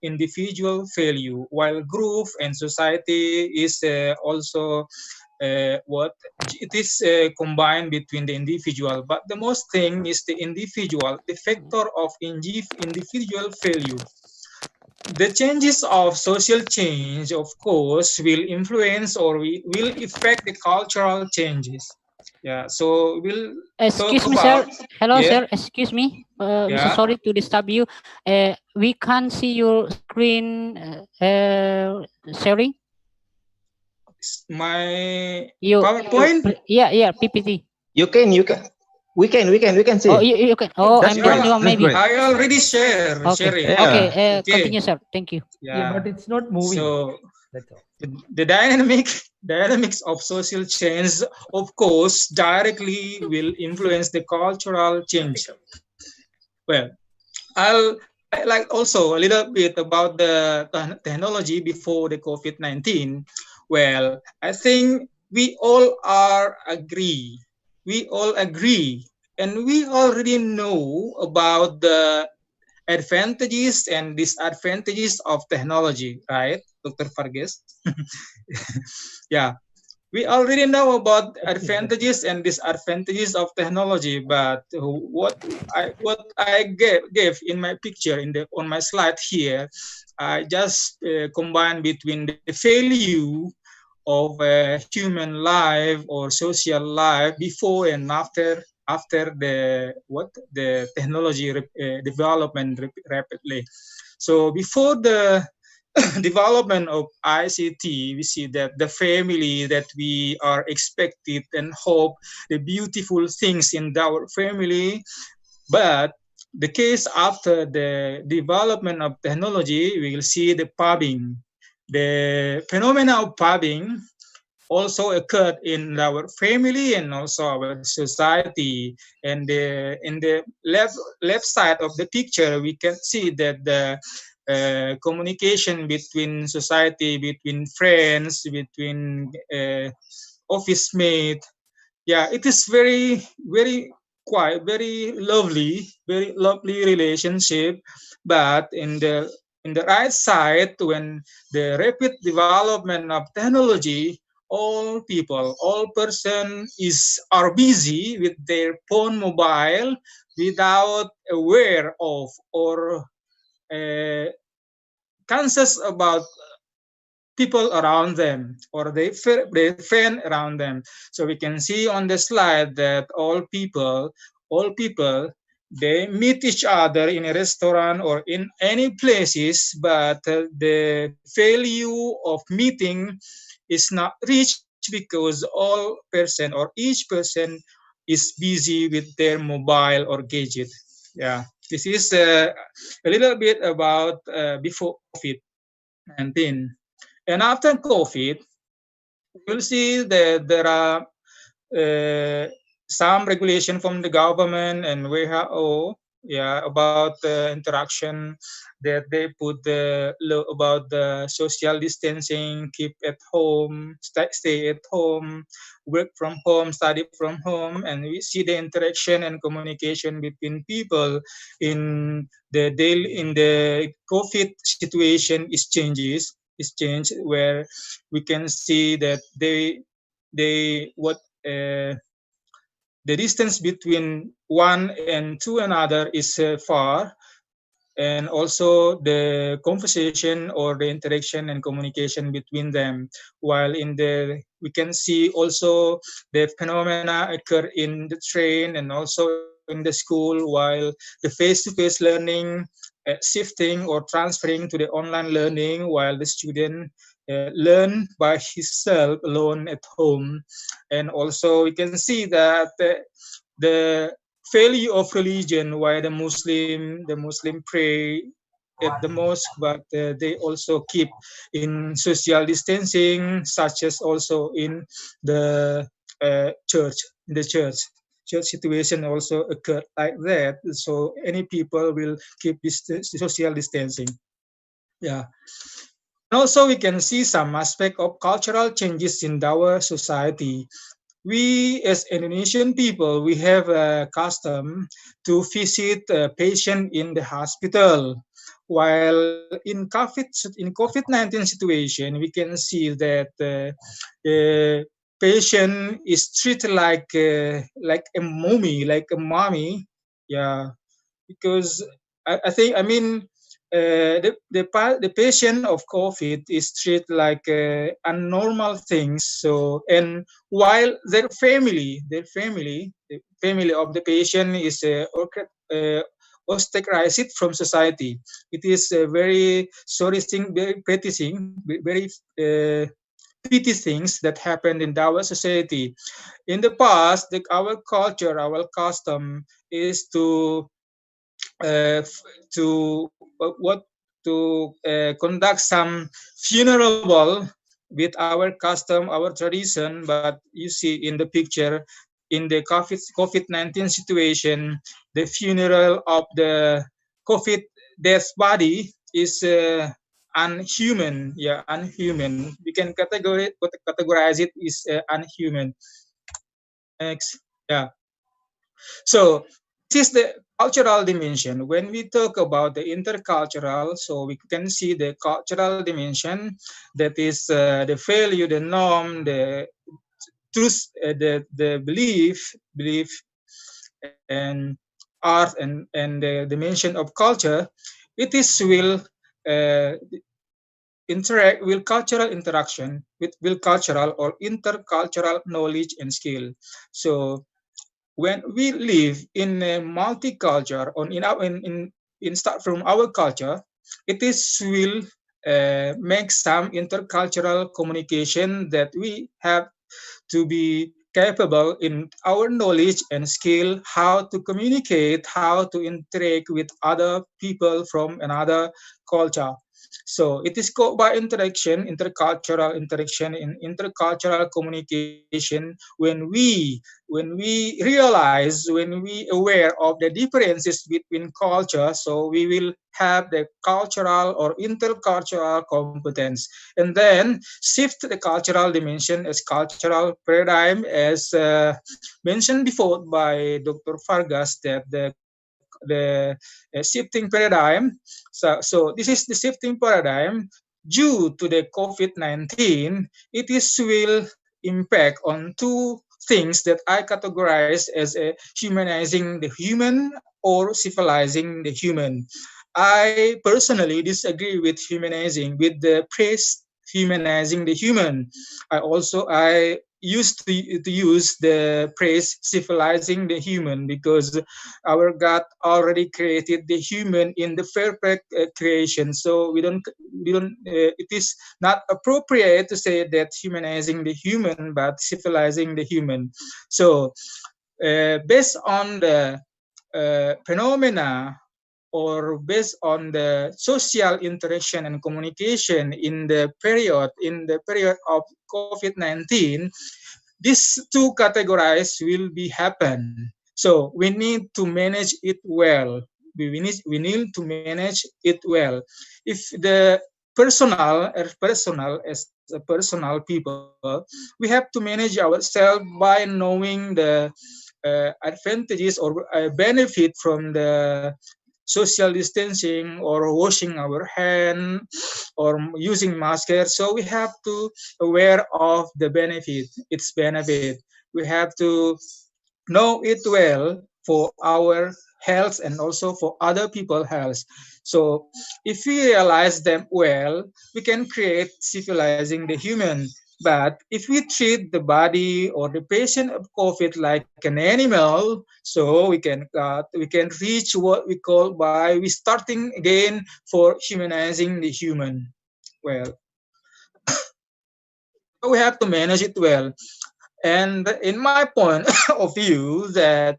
S10: individual value, while group and society is also what it is combined between the individual, but the most thing is the individual, the factor of individual value. The changes of social change, of course, will influence or will affect the cultural changes. Yeah, so we'll talk
S2: Excuse me, sir.
S10: about.
S2: Hello,
S10: Yeah,
S2: sir. Excuse me. I'm so
S10: yeah.
S2: sorry to disturb you. We can't see your screen sharing.
S10: My
S2: You,
S10: PowerPoint.
S2: yeah, PPT.
S3: You can. We can see.
S2: Oh, you can. Oh,
S3: That's
S2: I'm the
S3: great.
S2: only one,
S3: That's
S2: maybe.
S3: great.
S10: I already share
S2: Okay,
S10: it.
S2: okay.
S3: Yeah.
S10: Okay.
S2: Continue, sir. Thank you.
S9: Yeah,
S10: Yeah.
S9: but it's not moving.
S10: So
S9: That's all.
S10: the dynamics of social change, of course, directly will influence the cultural change. Well, I like also a little bit about the technology before the COVID-19. Well, I think we all agree. We all agree, and we already know about the advantages and disadvantages of technology, right, Dr. Farges? Yeah, we already know about advantages and disadvantages of technology, but what I gave in my picture on my slide here, I just combine between the value of human life or social life before and after the technology development rapidly. So before the development of ICT, we see that the family that we are expected and hope the beautiful things in our family, but the case after the development of technology, we will see the pubbing. The phenomena of pubbing also occurred in our family and also our society. And in the left side of the picture, we can see that the communication between society, between friends, between office mate, yeah, it is very quiet, very lovely relationship. But in the right side, when the rapid development of technology, all people, all person are busy with their phone mobile without aware of or conscious about people around them or their friend around them. So we can see on the slide that all people, they meet each other in a restaurant or in any places, but the value of meeting is not reached because all person or each person is busy with their mobile or gadget. Yeah, this is a little bit about before COVID-19. And after COVID, you'll see that there are some regulation from the government and WHO, yeah, about the interaction that they put the about the social distancing, keep at home, stay at home, work from home, study from home, and we see the interaction and communication between people in the daily in the COVID situation is changed where we can see that they what the distance between one and to another is far, and also the conversation or the interaction and communication between them, while in the we can see also the phenomena occur in the train and also in the school, while the face-to-face learning shifting or transferring to the online learning, while the student learn by himself alone at home. And also we can see that the value of religion, why the Muslim pray at the mosque, but they also keep in social distancing, such as also in the church. In the church situation also occurred like that. So any people will keep this social distancing. Yeah. And also we can see some aspect of cultural changes in our society. We as Indonesian people, we have a custom to visit a patient in the hospital. While in COVID-19 situation, we can see that the patient is treated like a mummy, like a mummy. Yeah, because I mean the patient of COVID is treated like unnormal things. So and while the family of the patient is ostracized from society. It is a very sorry thing, very petty thing, very petty things that happened in our society. In the past, our culture, our custom is uh, to what to conduct some funeral with our custom, our tradition. But you see in the picture, in the COVID-19 situation, the funeral of the COVID death body is unhuman. Yeah, unhuman. We can categorize it is unhuman. Next, yeah. So this is the cultural dimension. When we talk about the intercultural, so we can see the cultural dimension, that is the value, the norm, the truth, the belief, and art and the dimension of culture. It is uh, will cultural interaction with will cultural or intercultural knowledge and skill. So when we live in a multicultural or in start from our culture, it is will make some intercultural communication that we have to be capable in our knowledge and skill how to communicate, how to interact with other people from another culture. So it is called by interaction, intercultural interaction, and intercultural communication when we realize, when we aware of the differences between culture, so we will have the cultural or intercultural competence, and then shift the cultural dimension as cultural paradigm, as mentioned before by Dr. Vargas, that the shifting paradigm. So this is the shifting paradigm due to the COVID-19. It is will impact on two things that I categorize as humanizing the human or civilizing the human. I personally disagree with with the phrase humanizing the human. I used to use the phrase civilizing the human, because our God already created the human in the perfect creation. So it is not appropriate to say that humanizing the human, but civilizing the human. So based on the phenomena, or based on the social interaction and communication in the period of COVID-19, these two categories will be happen. So we need to manage it well. We need to manage it well. If the personal as a personal people, we have to manage ourselves by knowing the advantages or benefit from the social distancing, or washing our hand, or using masker. So we have to aware of the benefit. We have to know it well for our health and also for other people's health. So if we realize them well, we can create civilizing the human. But if we treat the body or the patient of COVID like an animal, so we can reach what we call by we starting again for humanizing the human. Well, we have to manage it well. And in my point of view, that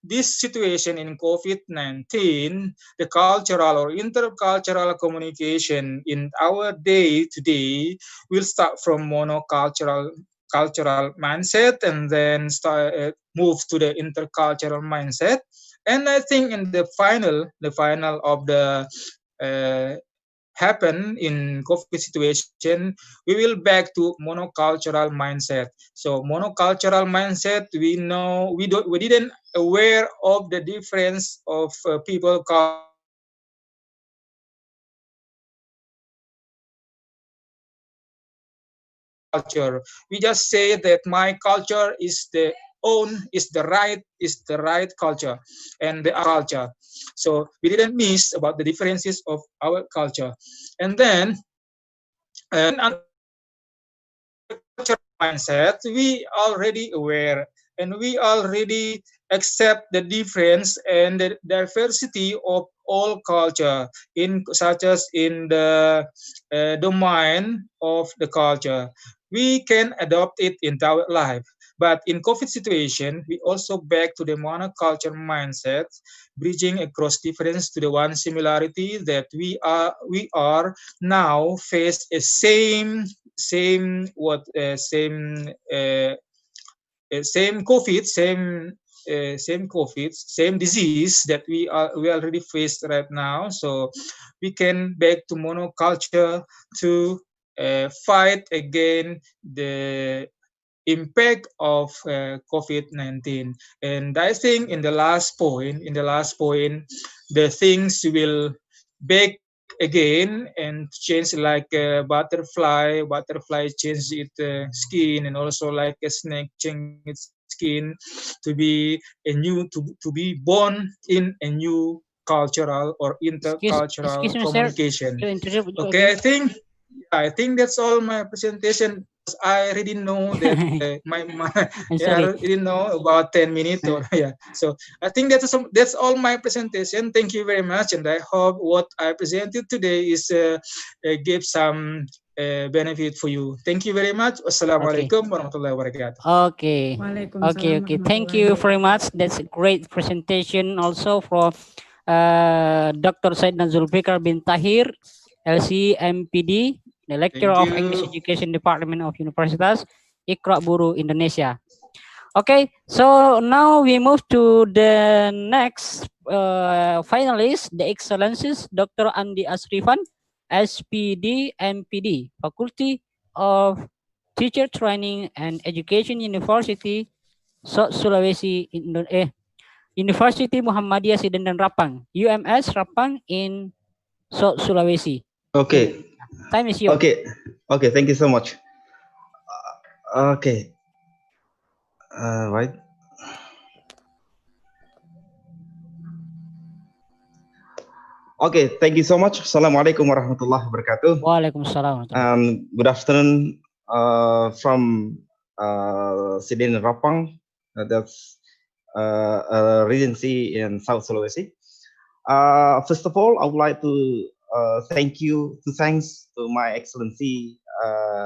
S10: this situation in COVID-19, the cultural or intercultural communication in our day to day will start from monocultural cultural mindset, and then move to the intercultural mindset. And I think in the final of the uh, happen in COVID situation, we will back to monocultural mindset. So monocultural mindset, we didn't aware of the difference of people culture. We just say that my culture is the right culture, and the culture. So we didn't miss about the differences of our culture. And then cultural mindset, we already aware, and we already accept the difference and the diversity of all culture, in such as in the domain of the culture. We can adopt it into our life. But in COVID situation, we also back to the monoculture mindset, bridging across difference to the one similarity, that we are now face a same COVID, same disease that we already faced right now. So we can back to monoculture to fight again the impact of COVID-19. And I think the things will back again and change, like a butterfly change its skin, and also like a snake change its skin to be born in a new cultural or intercultural
S2: Excuse me, sir.
S10: communication.
S2: To interrupt you
S10: Okay,
S2: again.
S10: I think that's all my presentation. I already know that
S2: I'm
S10: yeah, I
S2: sorry.
S10: already know about 10 minutes, or yeah. So I think that's all my presentation. Thank you very much, and I hope what I presented today is give some benefit for you. Thank you very much.
S2: Okay.
S10: Wassalamualaikum warahmatullahi wabarakatuh.
S2: Okay.
S8: Waalaikumsalam
S2: Okay. Thank you
S8: warahmatullahi
S2: very much. That's a great presentation also from Dr. Said Zulfikar bin Tahir, LCMPD, the Lecturer
S10: Thank
S2: of English
S10: you.
S2: Education Department of Universitas Iqra Buru Indonesia. Okay, so now we move to the next finalist, the Excellencies, Dr. Andi Asrifan, SPD, MPD, Faculty of Teacher Training and Education University, Sulawesi, University Muhammadiyah Sidendan Rapang, UMS Rapang in Sulawesi.
S3: Okay.
S2: Time is yours.
S3: Okay. Thank you so much. Okay. Right. Okay, thank you so much. Assalamualaikum warahmatullahi wabarakatuh.
S2: Waalaikumsalam.
S3: Good afternoon from Sidin Rapang, that's a regency in South Sulawesi. First of all, I would like to thanks to my Excellency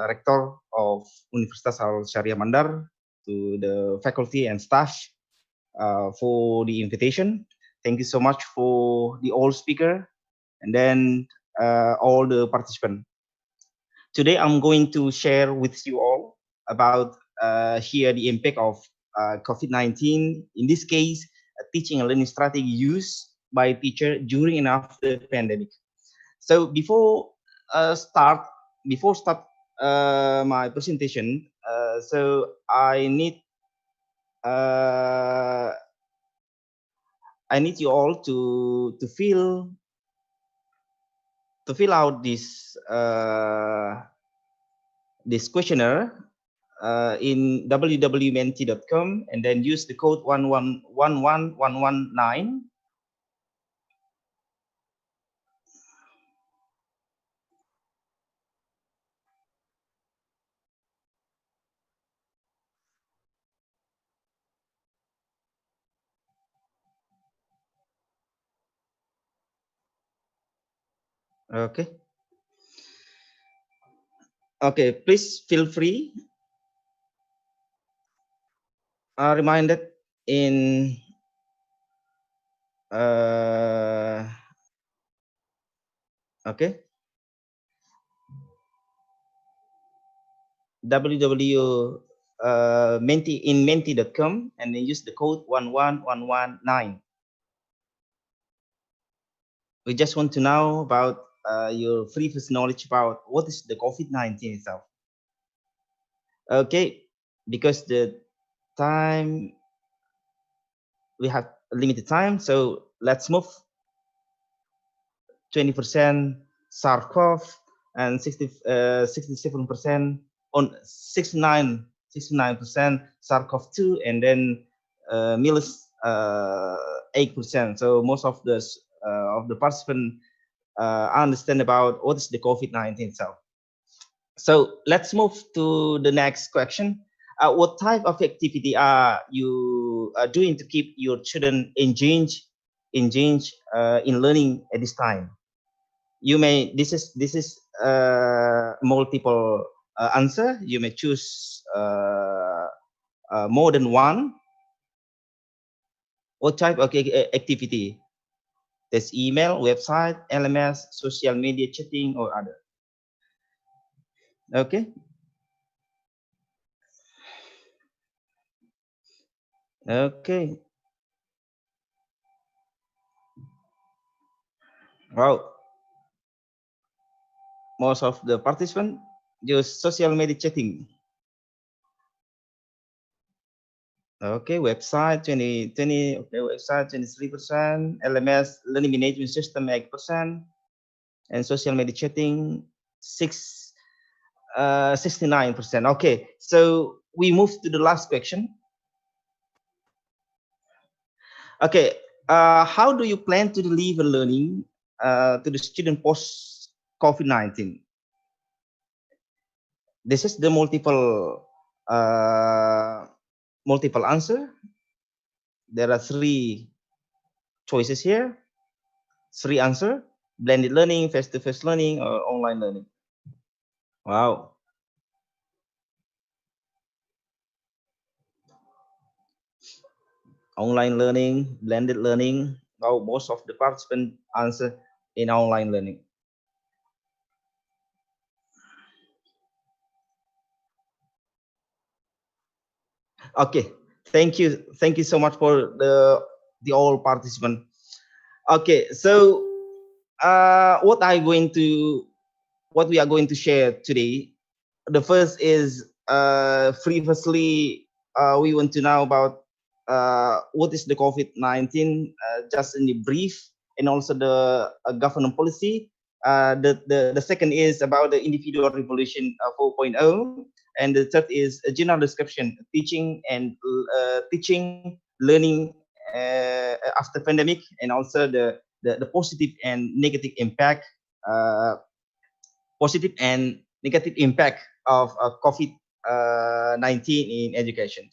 S3: Rector of Universitas Al Syariah Mandar, to the faculty and staff for the invitation. Thank you so much for the all speaker and then all the participants. Today, I'm going to share with you all about here the impact of COVID-19. In this case, teaching and learning strategy used by teacher during and after pandemic. So before start my presentation, so I need you all to fill out this questionnaire in www.menti.com and then use the code 1111119. Okay. Okay, please feel free. Reminded in okay, menti.com and then use the code 11119. We just want to know about your previous knowledge about what is the COVID-19 itself. Okay, because the time, we have limited time, so let's move. 20% SARS-CoV and 67% on 69% SARS-CoV-2, and then MERS 8%. So most of the participants understand about what is the COVID-19 itself. So let's move to the next question. What type of activity are you doing to keep your children engaged in learning at this time? You may, this is multiple answer. You may choose more than one. What type of activity? There's email, website, LMS, social media, chatting, or other. Okay. Okay. Wow. Most of the participants use social media chatting. Okay, website 2020. Okay, website 23%. LMS, learning management system 8%, and social media chatting 69%. Okay, so we move to the last question. Okay, how do you plan to deliver learning to the student post COVID-19? This is the multiple answer. There are 3 choices here. 3 answer: blended learning, face-to-face learning, or online learning. Wow. Online learning, blended learning. Now most of the participants answer in online learning. Okay, thank you so much for the all participants. Okay, so what we are going to share today. The first is previously we want to know about what is the COVID-19, just in the brief, and also the government policy. The second is about the individual revolution 4.0, and the third is a general description: teaching and learning after pandemic, and also the the positive and negative impact, of COVID-19 in education.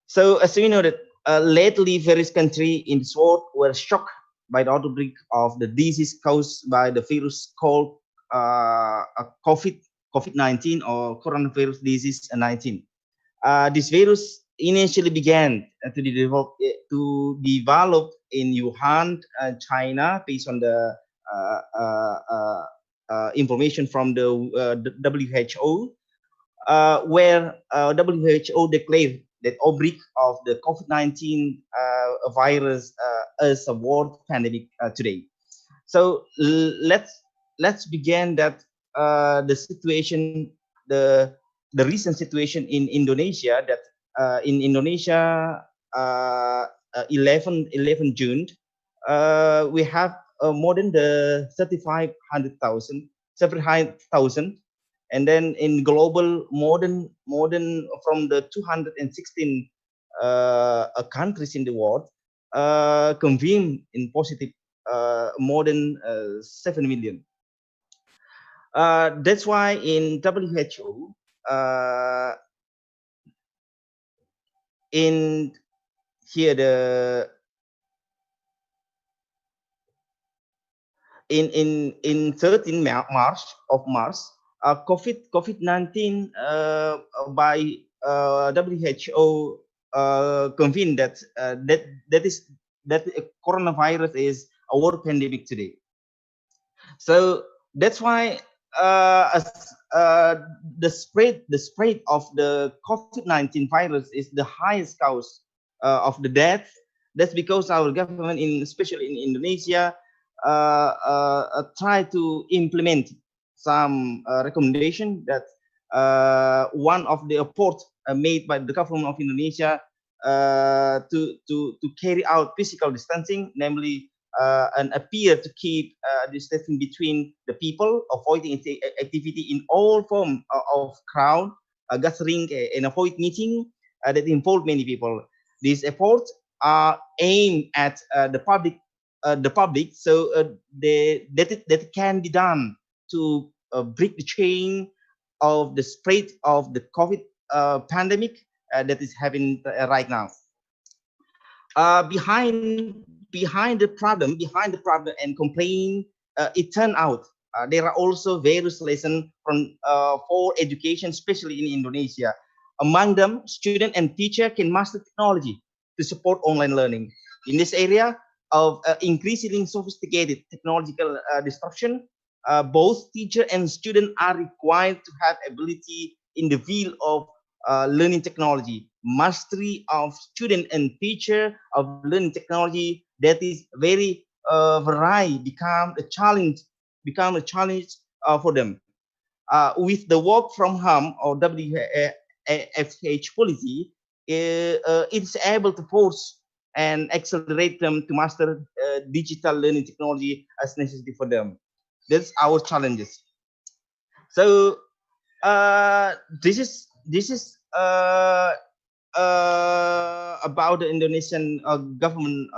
S3: So as we know that lately various countries in this world were shocked by the outbreak of the disease caused by the virus called COVID-19 or coronavirus disease 19. This virus initially began to develop in Wuhan, China, based on the information from the WHO, where WHO declared that outbreak of the COVID-19 virus as a world pandemic today. So let's begin that the situation, the recent situation in Indonesia, that in Indonesia, 11 June, we have more than the 700,000, and then in global more than from the 216 countries in the world, confirmed in positive more than 7 million. That's why in WHO, in here the in 13 March, COVID-19 by WHO convened that that coronavirus is a world pandemic today. So that's why the spread of the COVID-19 virus is the highest cause of the death. That's because our government, especially in Indonesia, try to implement some recommendation that one of the effort made by the government of Indonesia to carry out physical distancing, namely and appear to keep distancing between the people, avoiding activity in all form of crowd gathering, and avoid meeting that involve many people. These efforts are aimed at the public, so that can be done to break the chain of the spread of the COVID pandemic that is happening right now. Behind the problem and complaint, it turned out there are also various lessons from for education, especially in Indonesia. Among them, student and teacher can master technology to support online learning. In this area of increasingly sophisticated technological disruption, both teacher and student are required to have ability in the field of learning technology. Mastery of student and teacher of learning technology that is very varied become a challenge for them. With the work from home or WFH policy, it's able to force and accelerate them to master digital learning technology as necessary for them. That's our challenges. So this is about the Indonesian government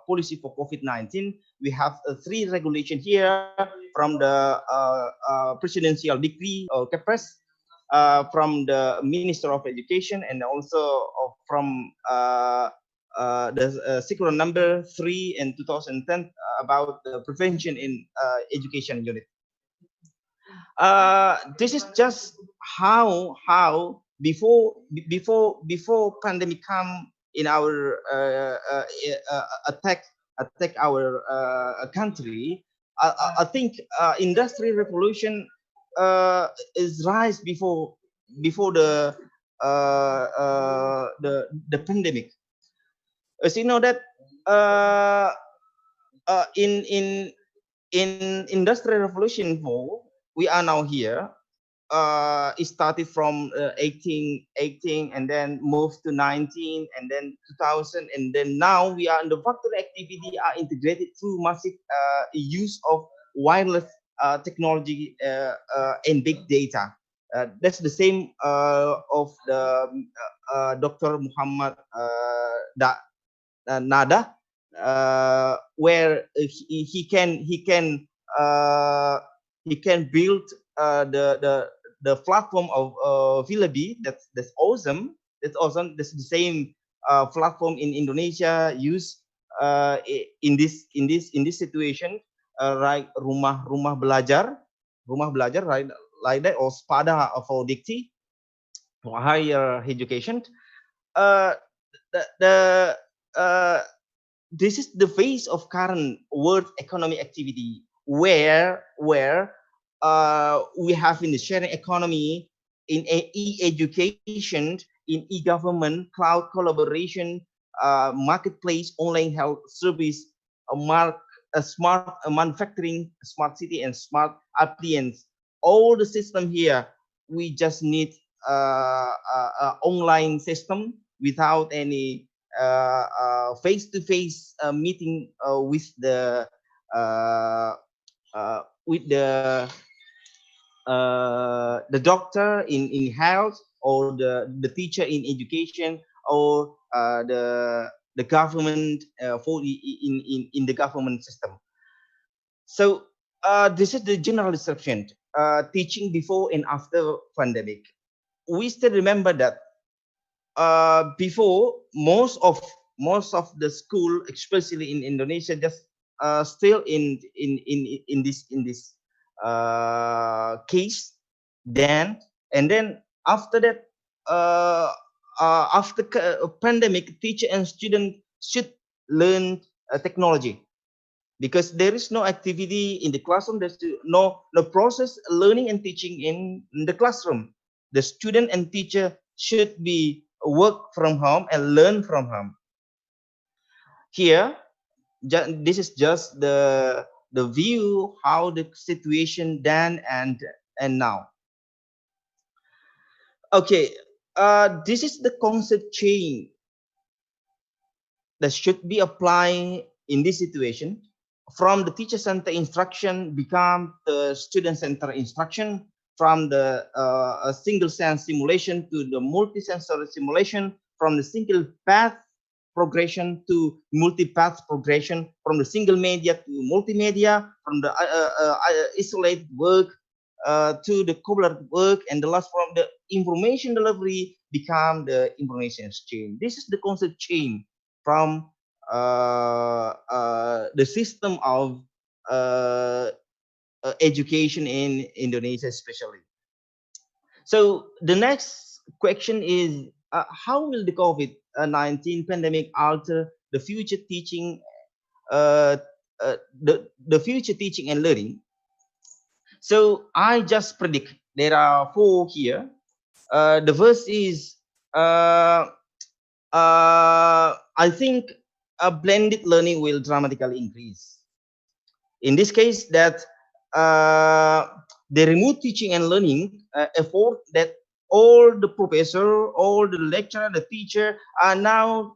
S3: policy for COVID-19. We have 3 regulations here from the presidential decree or Kepres, from the Minister of Education, and also from the circular number 3 in 2010 about the prevention in education unit. This is just how before pandemic come in our attack our country. I think industrial revolution is rise before the pandemic. As you know that in industrial revolution 4, we are now here. It started from 18 and then moved to 19 and then 2000, and then now we are in the factory activity are integrated through massive use of wireless technology and big data. That's the same of the Dr. Muhammad Nada. where he can build the platform of Filabi. That's awesome. That's awesome. That's the same platform in Indonesia used in this situation, like rumah belajar, right, like that, or spada for dikti for higher education. Uh, the This is the phase of current world economic activity where we have in the sharing economy, in e-education, in e-government, cloud collaboration, marketplace, online health service, a smart manufacturing, smart city, and smart appliance. All the system here, we just need online system without any face-to-face meeting uh, with the doctor in health, or the teacher in education, or the government in the government system. So this is the general description. Teaching before and after pandemic. We still remember that before, most of the school, especially in Indonesia, just still in this case. And then after that, uh, after pandemic, teacher and student should learn technology, because there is no activity in the classroom. There's no process learning and teaching in the classroom. The student and teacher should be work from home and learn from home. Here, this is just the view how the situation then and now. Okay, this is the concept change that should be applied in this situation. From the teacher center instruction become the student center instruction, from the single sense simulation to the multi-sensory simulation, from the single path progression to multi-path progression, from the single media to multimedia, from the isolated work to the collaborative work, and the last, from the information delivery become the information exchange. This is the concept change from the system of education in Indonesia, especially. So the next question is, how will the COVID-19 pandemic alter the future teaching, the future teaching and learning? So I just predict there are 4 here. The first is, I think a blended learning will dramatically increase. In this case, that the remote teaching and learning effort, that all the professor, all the lecturer, the teacher are now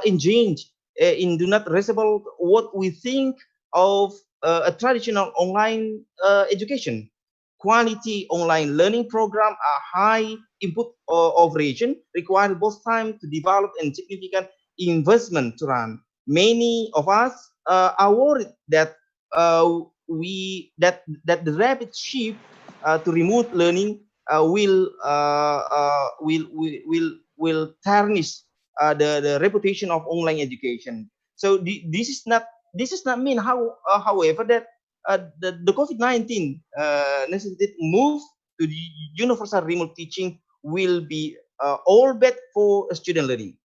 S3: engaged in do not resemble what we think of a traditional online education. Quality online learning program are high input operation, require both time to develop and significant investment to run. Many of us are worried that that the rapid shift to remote learning will tarnish the reputation of online education. So this is not mean however that the COVID-19 necessitated move to the universal remote teaching will be all bad for student learning.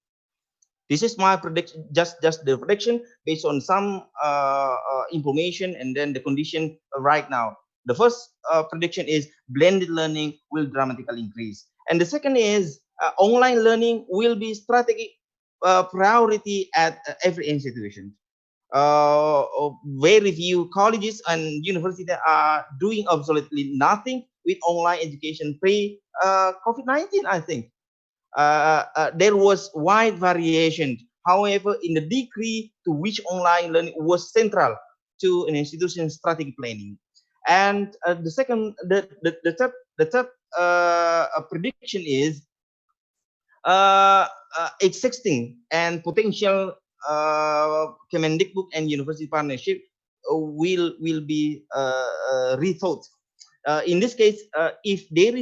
S3: This is my prediction, just the prediction based on some information and then the condition right now. The first prediction is blended learning will dramatically increase, and the second is online learning will be strategic priority at every institution. Very few colleges and universities are doing absolutely nothing with online education pre COVID-19, I think. There was wide variation. However, in the degree to which online learning was central to an institution's strategic planning. And the third prediction is existing and potential Kemendikbud and university partnership will be rethought. In this case, if there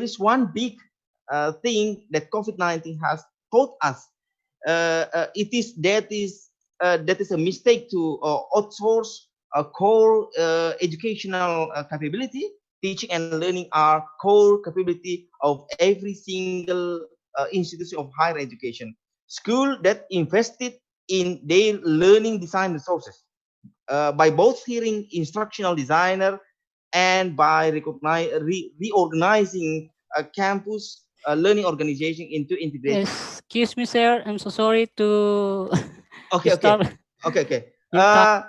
S3: is one big thing that COVID-19 has taught us, it is that is a mistake to outsource a core educational capability. Teaching and learning are core capability of every single institution of higher education. School that invested in their learning design resources by both hiring instructional designer and by reorganizing a campus learning organization into integrated.
S2: Excuse me, sir. I'm so sorry to
S3: Okay.
S2: stop.
S3: Okay.
S2: Your time.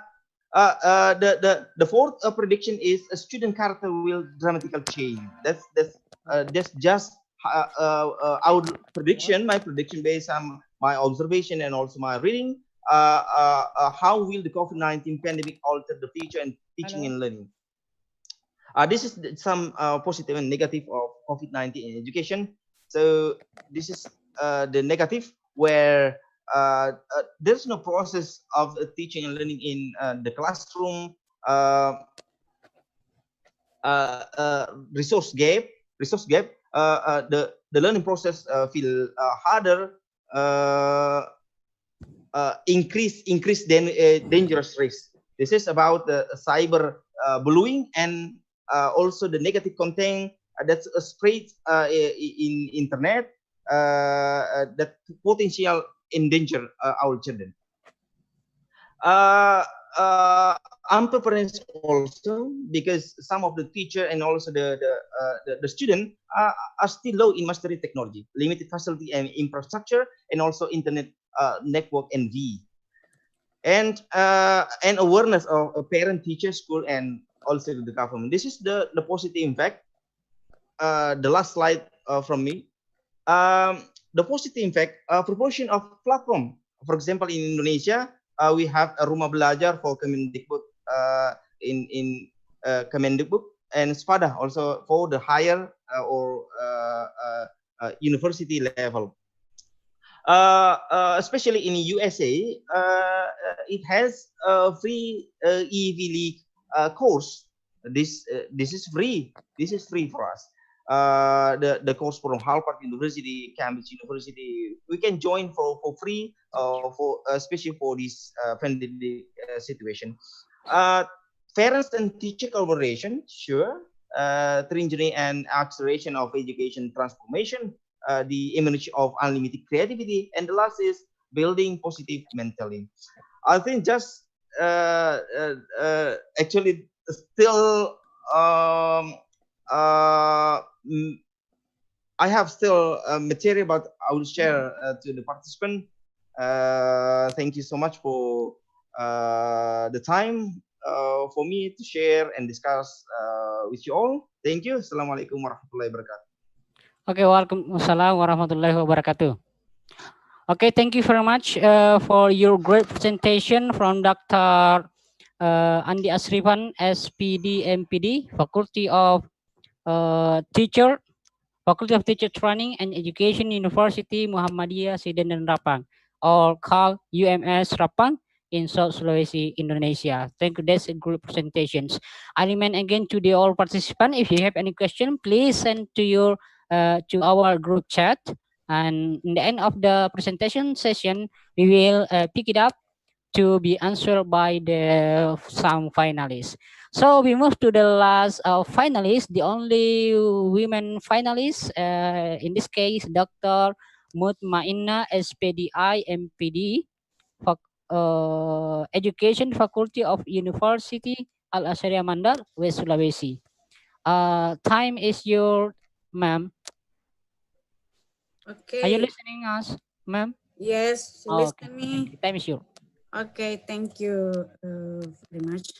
S3: The fourth prediction is a student character will dramatically change. That's just our prediction. My prediction based on my observation and also my reading. How will the COVID-19 pandemic alter the future and teaching and learning? This is some positive and negative of COVID-19 in education. So this is the negative, where there's no process of teaching and learning in the classroom. Resource gap. The learning process feel harder. Increase dangerous risk. This is about cyber bullying and also the negative content that's spread in internet that potential endanger our children. Unpreparedness also, because some of the teacher and also the student are still low in mastery technology, limited facility and infrastructure, and also internet network and and awareness of parent, teacher, school, and also the government. This is the positive impact. The last slide from me. The positive impact, proportion of platform. For example, in Indonesia, we have a Rumah Belajar for Kemendikbud in Kemendikbud, and SPADA also for the higher or university level. Especially in the USA, it has a free EV League course. This is free. This is free for us. The course from Harvard University, Cambridge University, we can join for free for especially for this pandemic situation. Parents and teacher collaboration, sure. Engineering and acceleration of education transformation. The emergence of unlimited creativity, and the last is building positive mentally. I think just actually still I have still material, but I will share to the participant. Thank you so much for the time for me to share and discuss with you all. Thank you. Assalamualaikum warahmatullahi wabarakatuh.
S2: Okay, waalaikumsalam warahmatullahi wabarakatuh. Okay, thank you very much for your great presentation from Dr. Andi Asrifan, SPD, MPD, Faculty of Teacher Training and Education, University Muhammadiyah Sidan dan Rapang, or called UMS Rapang in South Sulawesi, Indonesia. Thank you. That's a great presentations. I remind again to the all participants, if you have any question, please send to your to our group chat. And in the end of the presentation session, we will pick it up to be answered by the some finalists. So we move to the last finalist, the only women finalist. In this case, Dr. Mutmainna, SPDI, MPD, Education Faculty of University Al Azhar Mandar, West Sulawesi. Time is your, ma'am.
S8: Okay.
S2: Are you listening us, ma'am?
S8: Yes,
S2: Oh,
S8: listen
S2: okay.
S8: me.
S2: Time is yours.
S8: Okay, thank you very much.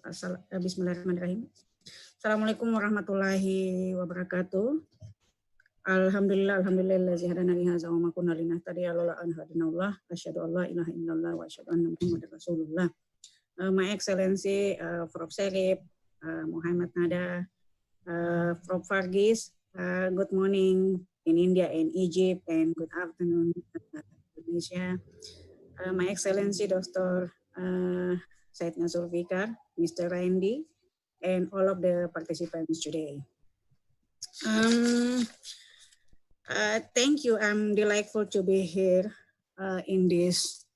S8: Bismillahirrahmanirrahim. Assalamualaikum warahmatullahi wabarakatuh. Alhamdulillahi hadana li hadza wa ma kunna linahtadiya laula an hadinallah. Asyhadu an la ilaha illallah wa asyhadu anna Muhammadar Rasulullah. My Excellency Prof. Fisip, Muhammad Nada, Prof. Fargis, good morning in India and Egypt, and good afternoon, Indonesia. My Excellency Dr. Said Zulfikar, Mr. Randy, and all of the participants today. Thank you. I'm delightful to be here in this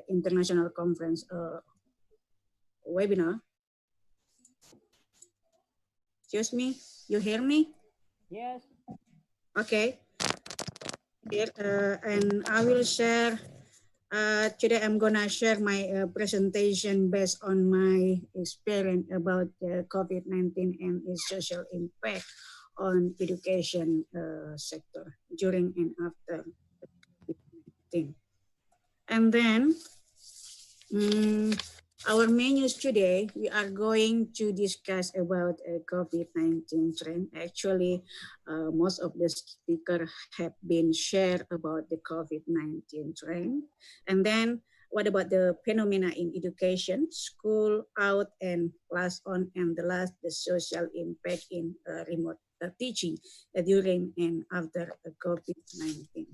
S8: international conference webinar. Excuse me, you hear me?
S2: Yes.
S8: Okay. Here, and I will share, today I'm gonna share my presentation based on my experience about COVID-19 and its social impact on education sector during and after COVID-19. And then our main news today, we are going to discuss about COVID-19 trend. Actually, most of the speakers have been shared about the COVID-19 trend. And then what about the phenomena in education, school out and class on, and the last, the social impact in remote teaching during and after COVID-19.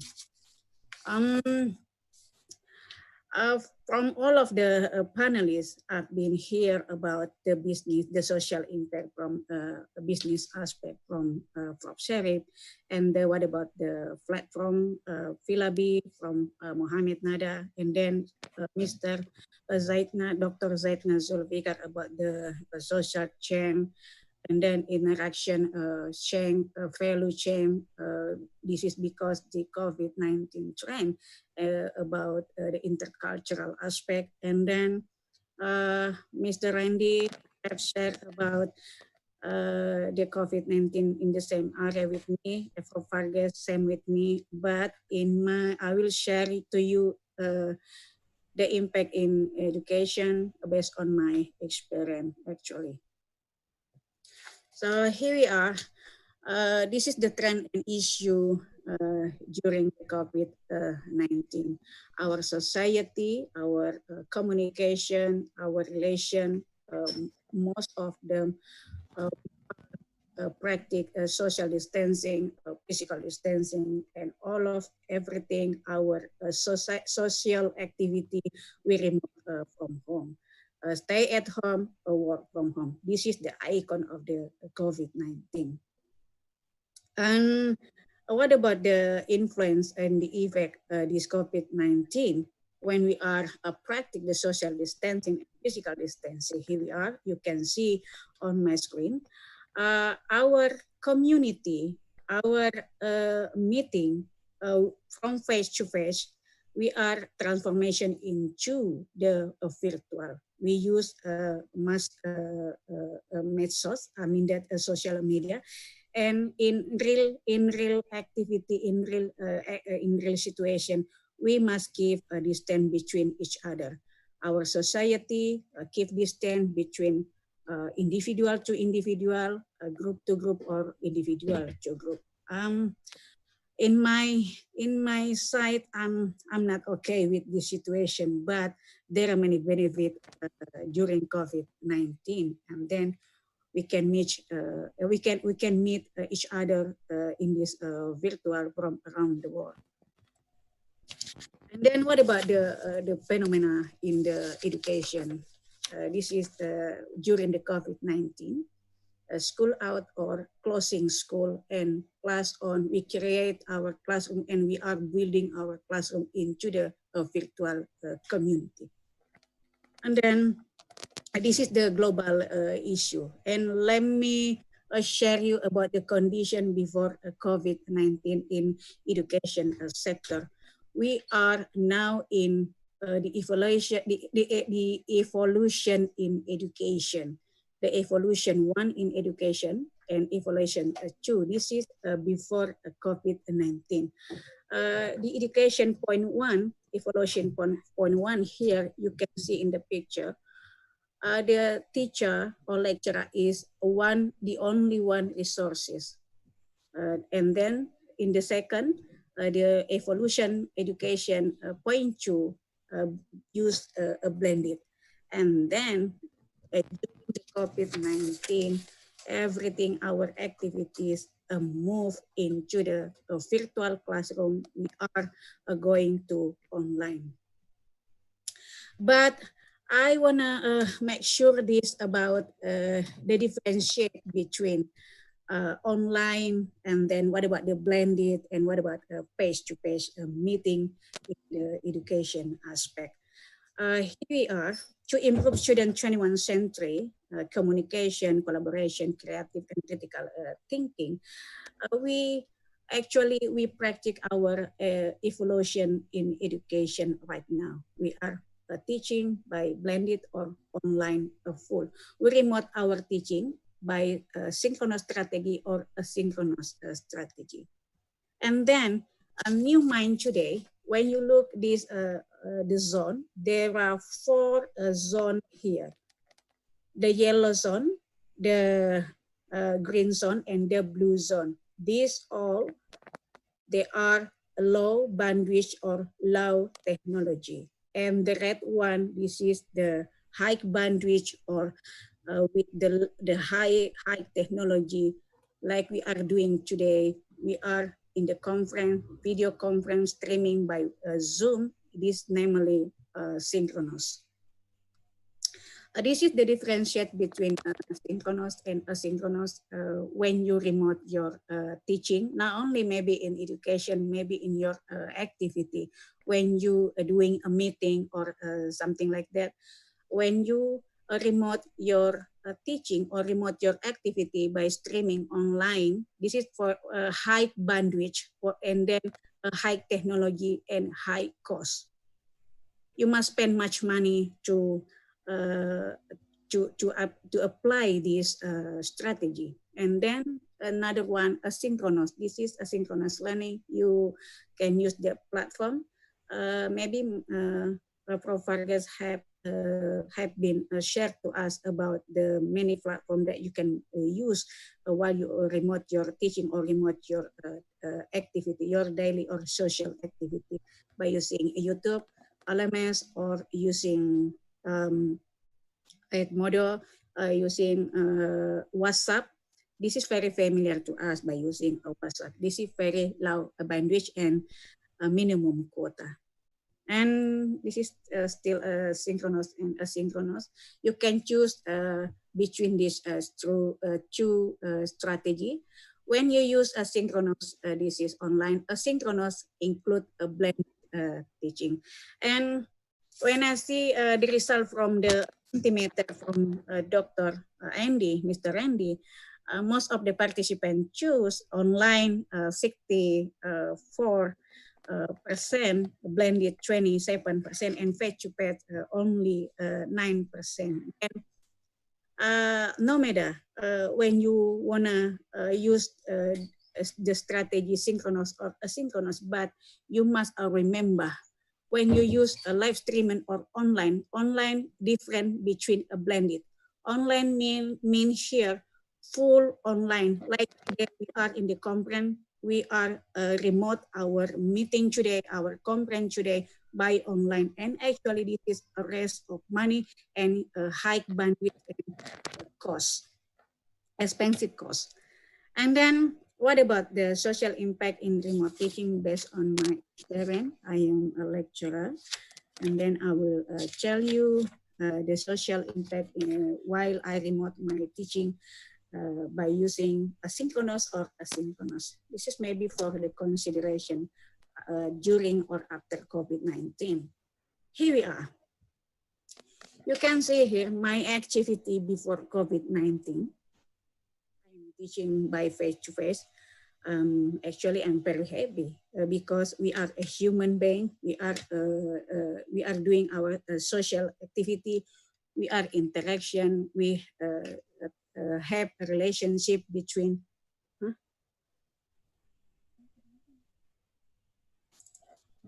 S8: From all of the panelists, I've been here about the business, the social impact from a business aspect from Fisip, and what about the platform Filabi from Mohammed Nada, and then Mr. Dr. Zaitna Zulfikar about the social chain, and then interaction chain, value chain. This is because the COVID-19 trend about the intercultural aspect. And then Mr. Randy have shared about the COVID-19 in the same area with me, for Vargas, same with me, but I will share it to you the impact in education based on my experience actually. So here we are. This is the trend and issue during the COVID-19. Our society, our communication, our relation, most of them practice social distancing, physical distancing, and all of everything, our social activity we remove from home. Stay at home or work from home. This is the icon of the COVID-19. And what about the influence and the effect this COVID-19 when we are practice the social distancing and physical distancing? Here we are, you can see on my screen. Our community, our meeting from face to face, we are transformation into the virtual. We use medsos, I mean that social media, and in real activity, in real situation, we must keep a distance between each other. Our society keep distance between individual to individual, group to group, or individual to group. In my side, I'm not okay with this situation, but there are many benefits during COVID-19, and then we can meet each other in this virtual from around the world. And then what about the phenomena in the education? This is during the COVID-19. School out or closing school and class on, we create our classroom and we are building our classroom into the virtual community. And then this is the global issue. And let me share you about the condition before COVID-19 in education sector. We are now in the evolution in education. The evolution 1 in education and evolution 2. This is before COVID-19. The education point 1, evolution point 1 here, you can see in the picture. The teacher or lecturer is the only one resources. And then in the second, the evolution education point 2 use a blended. And then during the COVID-19, everything, our activities move into the virtual classroom, we are going to online. But I wanna make sure this about the differentiate between online, and then what about the blended, and what about face-to-face meeting in the education aspect. Here we are. To improve student 21st century communication, collaboration, creative, and critical thinking, we practice our evolution in education right now. We are teaching by blended or online full. We remote our teaching by synchronous strategy or asynchronous strategy. And then a new mind today, when you look this the zone, there are 4 zones here. The yellow zone, the green zone, and the blue zone. These all, they are low bandwidth or low technology. And the red one, this is the high bandwidth or with the high technology, like we are doing today. We are in the conference, video conference streaming by Zoom. This namely synchronous. This is the differentiate between synchronous and asynchronous when you remote your teaching, not only maybe in education, maybe in your activity, when you are doing a meeting or something like that. When you remote your teaching or remote your activity by streaming online, this is for high bandwidth and then high technology and high cost. You must spend much money to apply this strategy. And then another one, asynchronous. This is asynchronous learning. You can use the platform. Maybe providers have been shared to us about the many platforms that you can use while you remote your teaching or remote your activity, your daily or social activity, by using YouTube, LMS, or using Edmodo, using WhatsApp. This is very familiar to us by using WhatsApp. This is very low bandwidth and minimum quota. And this is still synchronous and asynchronous. You can choose between these two strategy. When you use asynchronous, this is online. Asynchronous include a blended teaching. And when I see the result from the Mentimeter from Dr. Andy, Mr. Andy, most of the participants choose online 64%, blended 27%, and face-to-face only 9%. And no matter when you wanna use the strategy synchronous or asynchronous, but you must remember, when you use a live streaming or online different between a blended. Online mean here full online, like we are in the conference. We are remote our meeting today, our conference today by online, and actually this is a rest of money and high bandwidth and cost, expensive cost. And then what about the social impact in remote teaching? Based on my experience, I am a lecturer, and then I will tell you the social impact while I remote my teaching by using asynchronous or asynchronous. This is maybe for the consideration during or after COVID-19. Here we are. You can see here my activity before COVID-19. I'm teaching by face-to-face. Actually, I'm very happy because we are a human being. We are doing our social activity. We are interaction. We have a relationship between.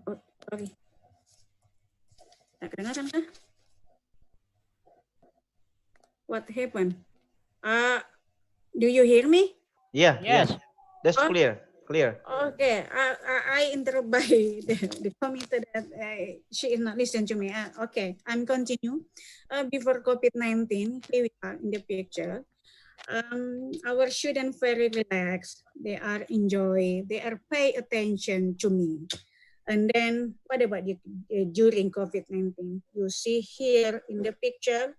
S8: Oh, sorry. What happened? Do you hear me?
S3: Yeah, yes. That's clear.
S8: Okay, I interrupt by the committee that she is not listening to me. Okay, I'm continue. Before COVID-19, here we are in the picture. Our students very relaxed. They are enjoy. They are pay attention to me. And then what about you, during COVID-19? You see here in the picture.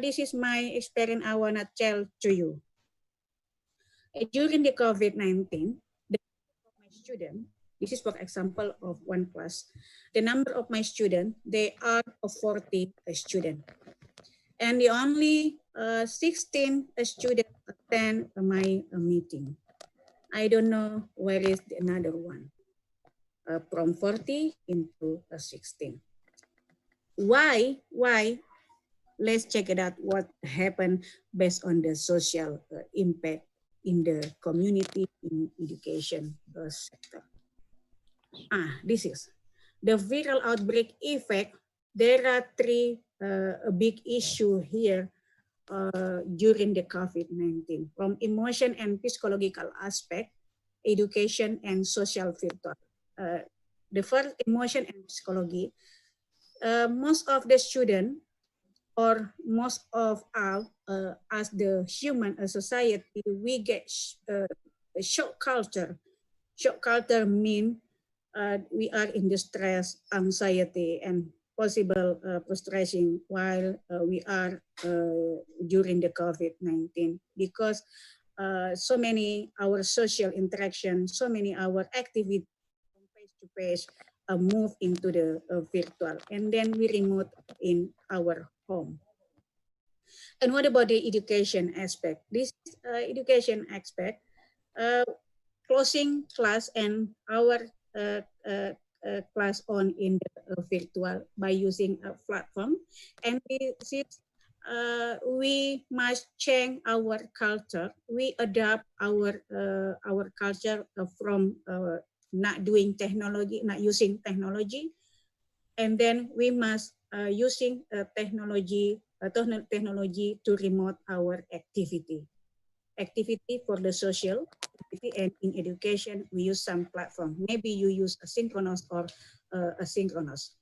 S8: This is my experience I want to tell to you. During the COVID-19, the number of my students, this is for example of one class, the number of my students, they are 40 students. And the only 16 students attend my meeting. I don't know where is the another one. From 40 into 16. Why? Let's check it out what happened based on the social impact in the community in education sector. This is the viral outbreak effect. There are three big issues here during the COVID-19, from emotion and psychological aspect, education and social virtual. The first, emotion and psychology. Most of the students, or most of us, as the human society, we get shock culture. Shock culture means we are in distress, anxiety, and possible frustration while we are during the COVID-19, because so many our social interaction, so many our activity from face to face move into the virtual, and then we remote in our home. And what about the education aspect? This education aspect, closing class and our class on in the virtual by using a platform. And this is, we must change our culture. We adapt our culture from not doing technology, not using technology, and then we must using technology to remote our activity for the social activity. And in education we use some platform. Maybe you use asynchronous or asynchronous.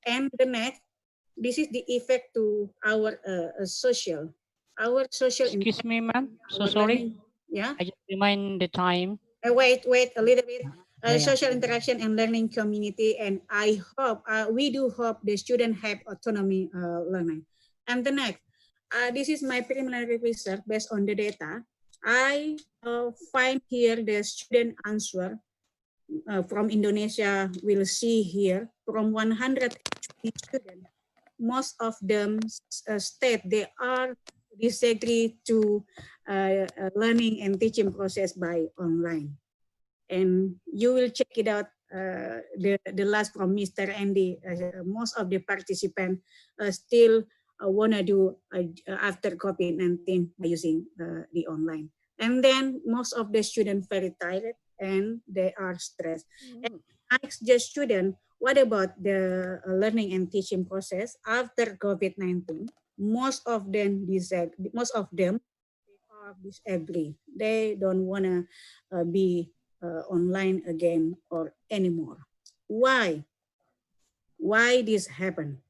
S8: And the next, this is the effect to our social.
S2: Excuse me, ma'am. So sorry.
S8: Yeah.
S2: I just remind the time.
S8: Wait a little bit.
S2: Yeah.
S8: Social interaction and learning community, and I hope we do hope the student have autonomy learning. And the next, this is my preliminary research based on the data. I find here the student answer from Indonesia. We'll see here from 120 students, most of them state they are disagree to learning and teaching process by online. And you will check it out, the last from Mr. Andy. Most of the participants still want to do after COVID-19 by using the online. And then most of the students very tired and they are stressed. And ask the student, what about the learning and teaching process after COVID-19? Most of them disagree. Most of them they are disagree. They don't want to be online again or anymore. Why? Why this happen?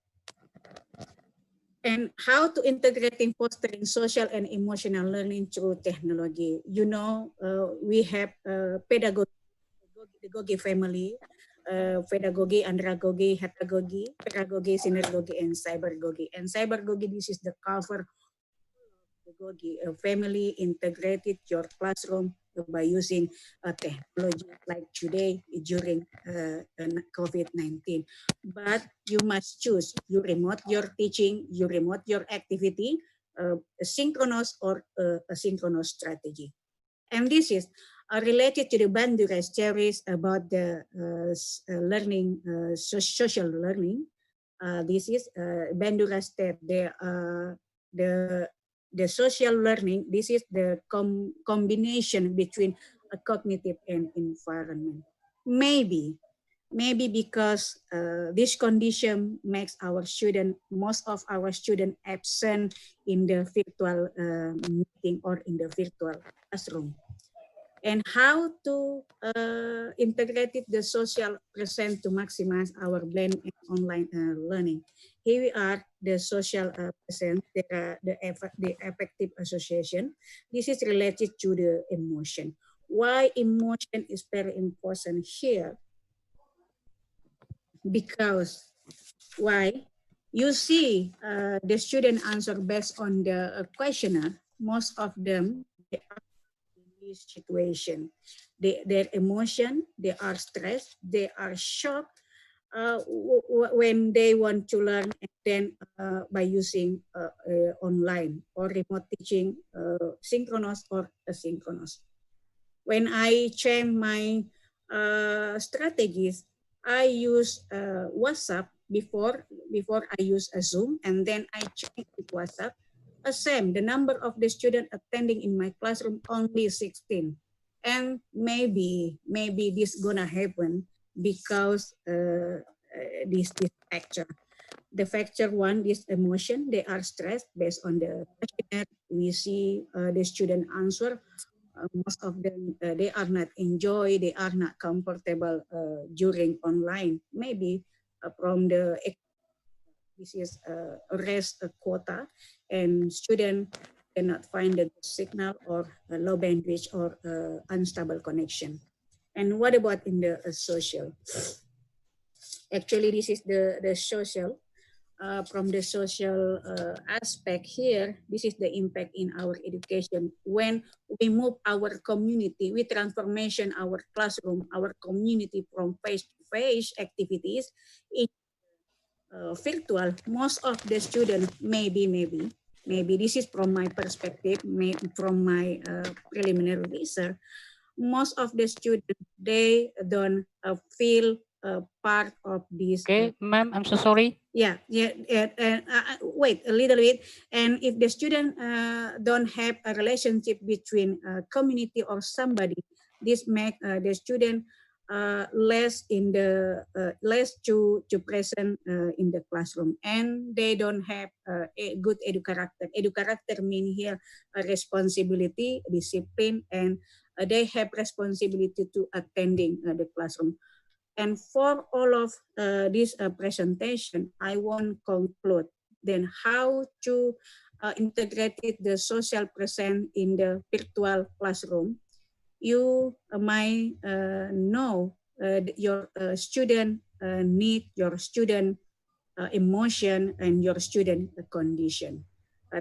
S8: And how to integrate in fostering social and emotional learning through technology. You know, we have pedagogy family, pedagogy, andragogy, heterogogy, pedagogy, synergogy, and cybergogy. And cybergogy, this is the cover pedagogy, a family integrated your classroom by using technology like today during COVID-19. But you must choose, you remote your teaching, you remote your activity, synchronous or asynchronous strategy. And this is related to the Bandura's theories about the learning, social learning. This is Bandura's state, the social learning, this is the combination between a cognitive and environment. Maybe because this condition makes our student, most of our student absent in the virtual meeting or in the virtual classroom. and how to integrate the social present to maximize our blend and online learning. Here we are, the social present, the affective association. This is related to the emotion. Why emotion is very important here? Because why? You see, the student answer based on the questionnaire. Most of them, they are in this situation. Their emotion, they are stressed, they are shocked when they want to learn, and then by using online or remote teaching, synchronous or asynchronous. When I change my strategies, I use WhatsApp before I use a Zoom, and then I change with WhatsApp. Same, the number of the student attending in my classroom only 16, and maybe this gonna happen because this factor. The factor one is emotion. They are stressed based on the questionnaire. We see the student answer. Most of them they are not enjoy, they are not comfortable during online. Maybe from the this is a rest quota, and student cannot find the signal or low bandwidth or unstable connection. And what about in the social? Actually, this is the social. From the social aspect here, this is the impact in our education. When we move our community, we transformation our classroom, our community from face-to-face activities in virtual. Most of the students, maybe this is from my perspective, from my preliminary research, most of the students, they don't feel part of this.
S2: Okay, ma'am, I'm so sorry.
S8: Yeah. Wait a little bit. And if the student don't have a relationship between community or somebody, this make the student less in the less to present in the classroom, and they don't have a good edu character. Edu character mean here responsibility, discipline, and they have responsibility to attending the classroom. And for all of this presentation, I won't conclude then how to integrate the social present in the virtual classroom. You might know your student need, your student emotion, and your student condition.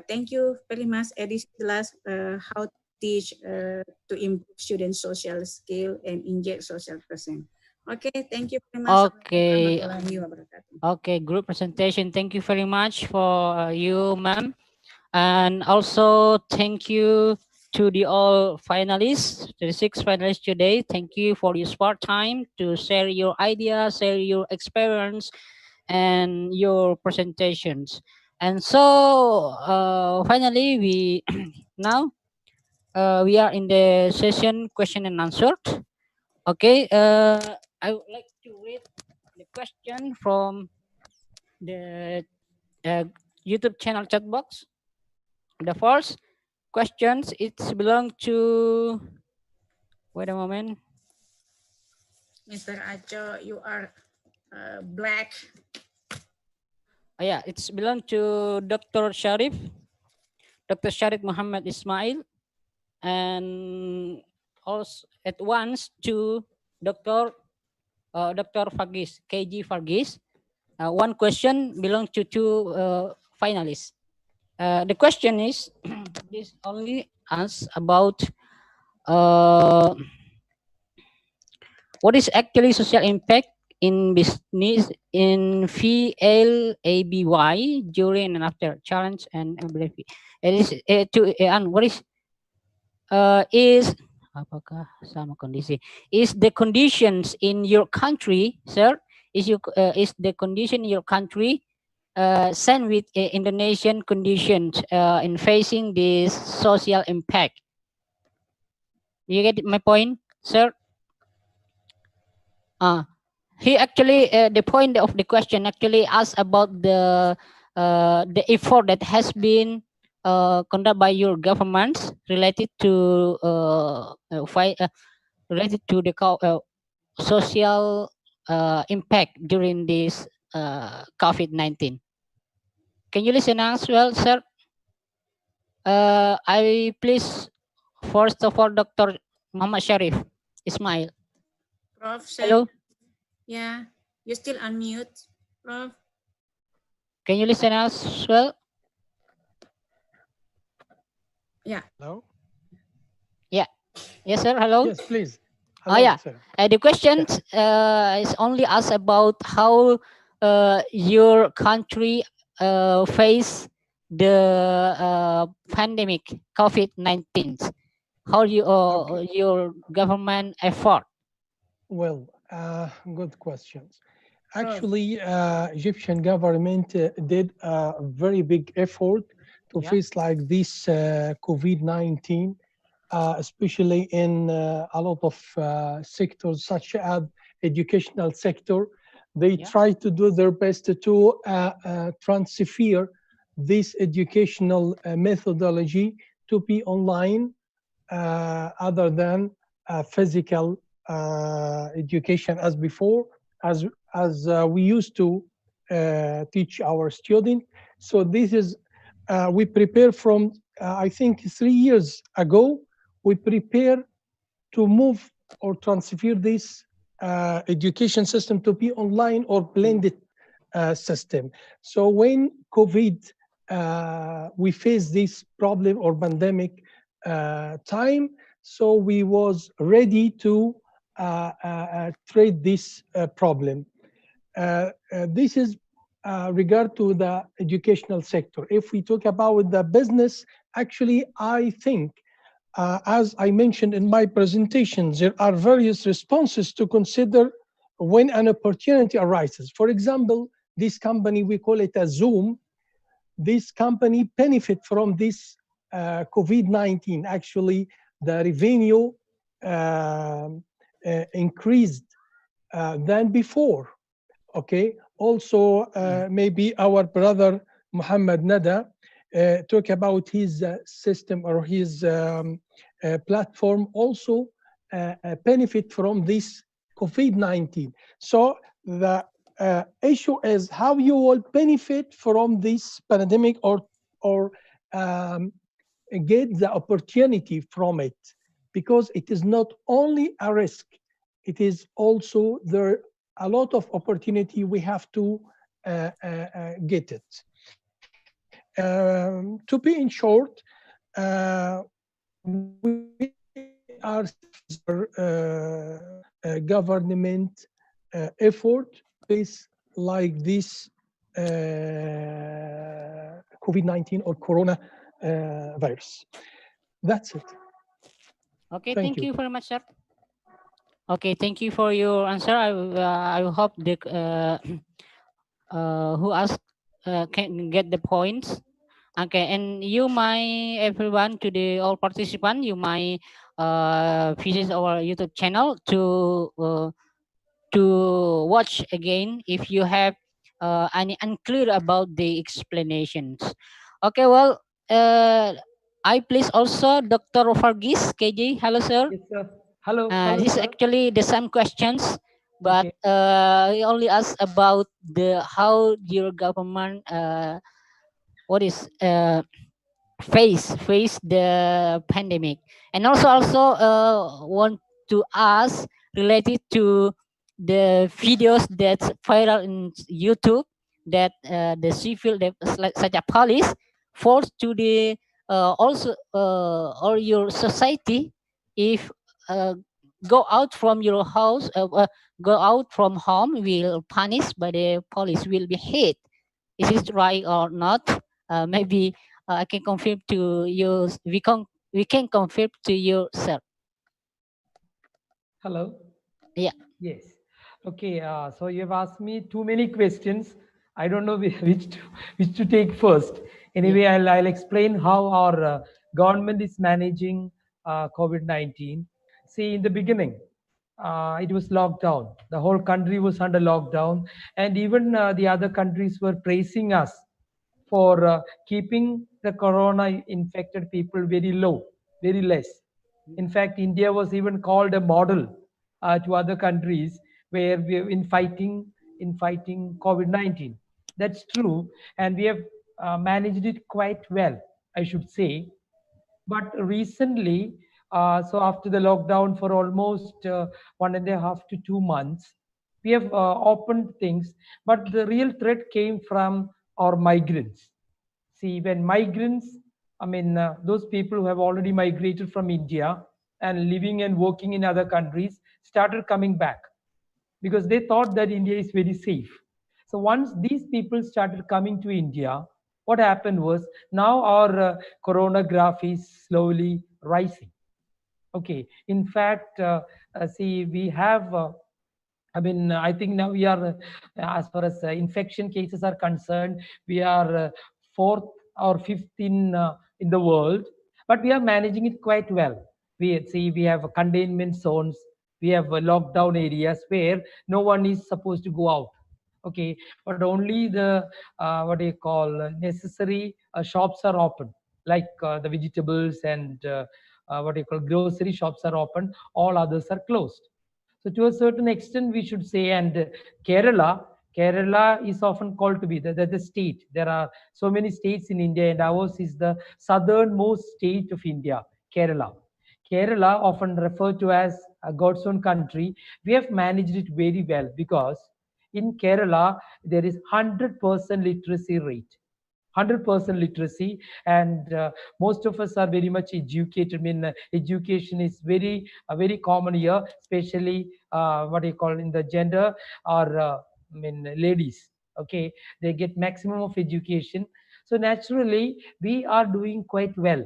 S8: Thank you very much. This is the last how to teach to improve student social skill and inject social present. Okay, thank you very much.
S2: Okay. Okay, group presentation. Thank you very much for you, ma'am. And also thank you to the all finalists, the 6 finalists today. Thank you for your spare time to share your ideas, share your experience, and your presentations. And so finally, we now we are in the session question and answer. Okay, I would like to read the question from the YouTube channel chat box. The first questions, it's belong to, wait a moment.
S8: Mr. Acho, you are black.
S2: Yeah, it's belong to Dr. Sharif Muhammad Ismail, and also at once to Dr. Fargis, KG Fargis. One question belongs to 2 finalists. The question is, this only asks about what is actually social impact in business in VLABY during and after challenge and ability. It is and what is apakah sama kondisi? Is the conditions in your country, sir? Is the condition in your country same with Indonesian conditions in facing this social impact? You get my point, sir? He actually the point of the question actually asks about the effort that has been conducted by your governments related to related to the social impact during this COVID-19? Can you listen as well, sir? I please first of all Dr. Muhammad Sharif Ismail.
S8: Prof.
S2: Hello.
S8: Yeah, you still unmute, Prof.
S2: Can you listen as well?
S8: Yeah.
S6: Hello?
S2: Yeah. Yes, sir. Hello.
S6: Yes, please.
S2: Oh
S6: Hello,
S2: yeah.
S6: sir.
S2: The question is only asked about how your country face the pandemic COVID-19. How your government effort?
S6: Well, good questions. Actually, Egyptian government did a very big effort to face like this COVID-19, especially in a lot of sectors such as educational sector. They try to do their best to transfer this educational methodology to be online other than physical education as before, as we used to teach our students. So this is we prepare from I think 3 years ago. We prepare to move or transfer this education system to be online or blended system. So when COVID, we face this problem or pandemic time, so we was ready to treat this problem. This is regard to the educational sector. If we talk about the business, actually, I think, as I mentioned in my presentation, there are various responses to consider when an opportunity arises. For example, this company, we call it a Zoom. This company benefit from this COVID-19. Actually, the revenue increased than before. Okay. Also, maybe our brother Muhammad Nada talk about his system or his platform also benefit from this COVID-19. So the issue is how you will benefit from this pandemic or get the opportunity from it, because it is not only a risk, it is also there a lot of opportunity. We have to get it. To be in short, we are government effort is like this COVID-19 or Corona virus. That's it.
S2: Okay, thank you very much, sir. Okay, thank you for your answer. I hope the who asked can get the points. Okay, and you might everyone to the all participants, you might visit our YouTube channel to watch again if you have any unclear about the explanations. Okay, well, I please also Dr. Fargis KJ. Hello, sir.
S9: Yes, sir. Hello. Hello,
S2: This is
S9: sir.
S2: actually the same questions, but he only asked about the how your government what is face the pandemic, and also want to ask related to the videos that's viral in YouTube that the civil such a police forced to the also or your society if go out from your house go out from home will punished by the police will be hit. Is it right or not? Maybe I can confirm to you. We can confirm to you, sir.
S9: Hello.
S2: Yeah.
S9: Yes. Okay. So you have asked me too many questions. I don't know which to take first. Anyway, I'll explain how our government is managing COVID-19. See, in the beginning, it was lockdown. The whole country was under lockdown, and even the other countries were praising us for keeping the corona infected people very low, very less. In fact, India was even called a model to other countries where we in fighting COVID-19. That's true, and we have managed it quite well, I should say. But recently, so after the lockdown for almost 1.5 to 2 months, we have opened things, but the real threat came from our migrants. See, when migrants, I mean, those people who have already migrated from India and living and working in other countries started coming back because they thought that India is very safe. So once these people started coming to India, what happened was now our corona graph is slowly rising. Okay, in fact, see, we have I mean, I think now we are, as far as infection cases are concerned, we are fourth or fifth in the world, but we are managing it quite well. We see we have containment zones, we have lockdown areas where no one is supposed to go out. Okay, but only the what do you call necessary shops are open, like the vegetables and what do you call grocery shops are open. All others are closed. So to a certain extent, we should say, and Kerala is often called to be the state. There are so many states in India, and ours is the southernmost state of India, Kerala. Kerala, often referred to as God's own country, we have managed it very well because in Kerala there is 100% literacy rate. 100% literacy, and most of us are very much educated. I mean, education is very common here, especially what do you call in the gender or I mean ladies. Okay, they get maximum of education, so naturally we are doing quite well.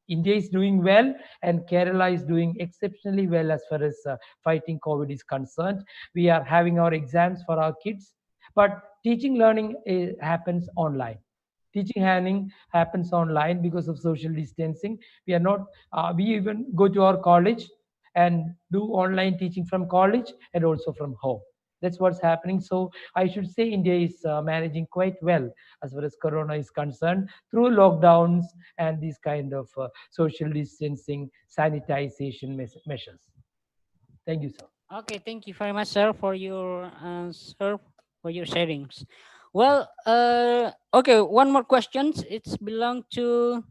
S9: India is doing well, and Kerala is doing exceptionally well as far as fighting COVID is concerned. We are having our exams for our kids, but teaching learning happens online. Teaching learning happens online because of social distancing. We are not, we even go to our college and do online teaching from college and also from home. That's what's happening. So I should say India is managing quite well as far as corona is concerned through lockdowns and these kind of social distancing, sanitization measures. Thank you, sir.
S2: Okay, thank you very much, sir, for your answer, for your sharings. Well, okay, one more question. It's belong to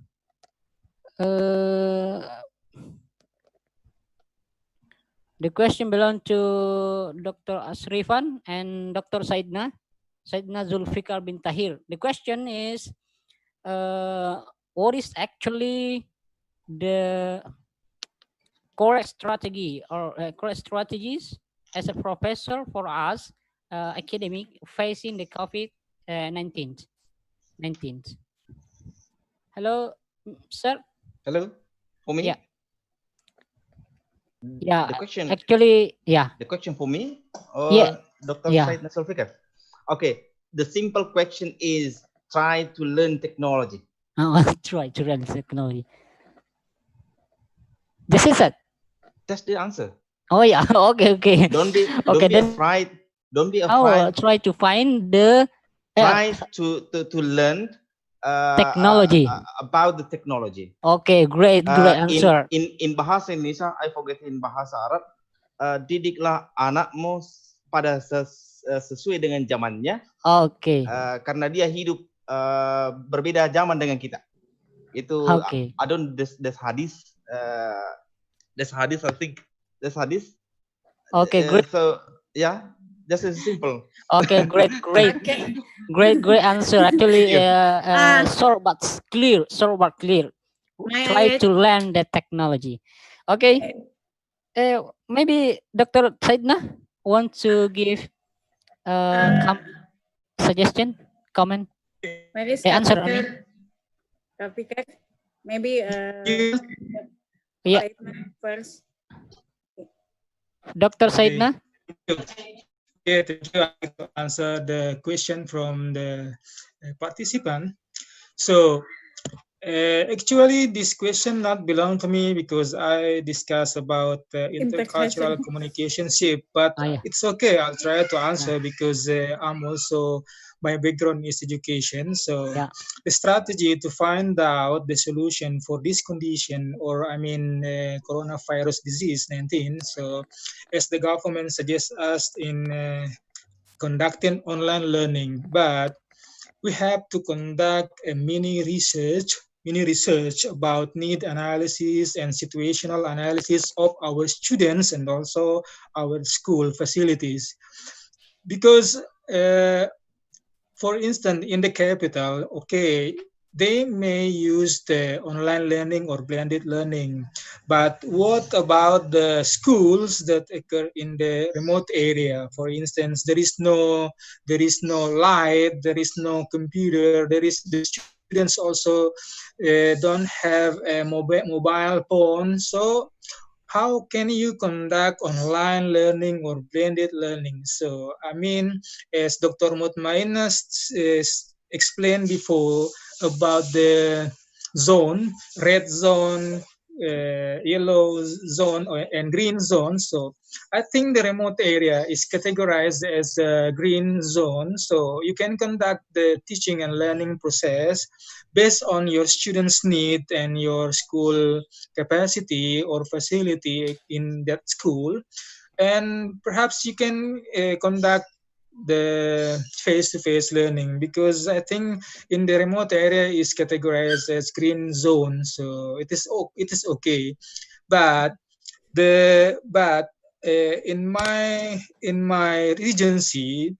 S2: the question belong to Dr. Asrifan and Dr. Saidna Zulfikar bin Tahir. The question is, what is actually the correct strategy or correct strategies as a professor for us academic facing the COVID-19? Hello, sir.
S3: Hello, for me.
S2: Yeah. Yeah.
S3: The question.
S2: Actually, yeah.
S3: The question for me or
S2: Yeah.
S3: Dr.
S2: Yeah.
S3: Said Nasolfikar. Okay. The simple question is try to learn technology.
S2: Try to learn technology. This is it.
S3: That's the answer.
S2: Oh yeah. Okay.
S3: Don't be afraid. Don't be
S2: Oh,
S3: afraid.
S2: try to find the
S3: try to learn
S2: technology
S3: about the technology.
S2: Okay, great answer.
S3: In bahasa Indonesia, I forget in bahasa Arab. Didiklah anakmu pada sesuai dengan zamannya.
S2: Oke.
S3: Karena dia hidup berbeda zaman dengan kita. Itu I don't this hadis. This hadis I think this hadis.
S2: Okay, great.
S3: So yeah. Just as simple.
S2: Okay, great answer. Actually, short but clear. Try to learn the technology. Okay. Maybe Dr. Saidna want to give suggestion, comment, answer on it.
S8: Maybe
S2: yeah.
S8: First.
S2: Dr. Saidna.
S10: Yeah, thank you. I to answer the question from the participant. So Actually, this question not belong to me because I discuss about intercultural
S8: Integration.
S10: communication ship, but
S2: Yeah.
S10: it's okay. I'll try to answer because I'm also, my background is education. So
S2: Yeah.
S10: the strategy to find out the solution for this condition, or I mean, coronavirus disease 19. So as the government suggests us in conducting online learning, but we have to conduct a mini research about need analysis and situational analysis of our students and also our school facilities. Because, for instance, in the capital, okay, they may use the online learning or blended learning, but what about the schools that occur in the remote area? For instance, there is no light, there is no computer, there is the students also don't have a mobile phone. So how can you conduct online learning or blended learning? So, I mean, as Dr. Mutmainas explained before about the zone, red zone, yellow zone, and green zone. So, I think the remote area is categorized as a green zone. So, you can conduct the teaching and learning process based on your students' need and your school capacity or facility in that school, and perhaps you can conduct the face-to-face learning, because I think in the remote area is categorized as green zone, so it is okay. But in my regency,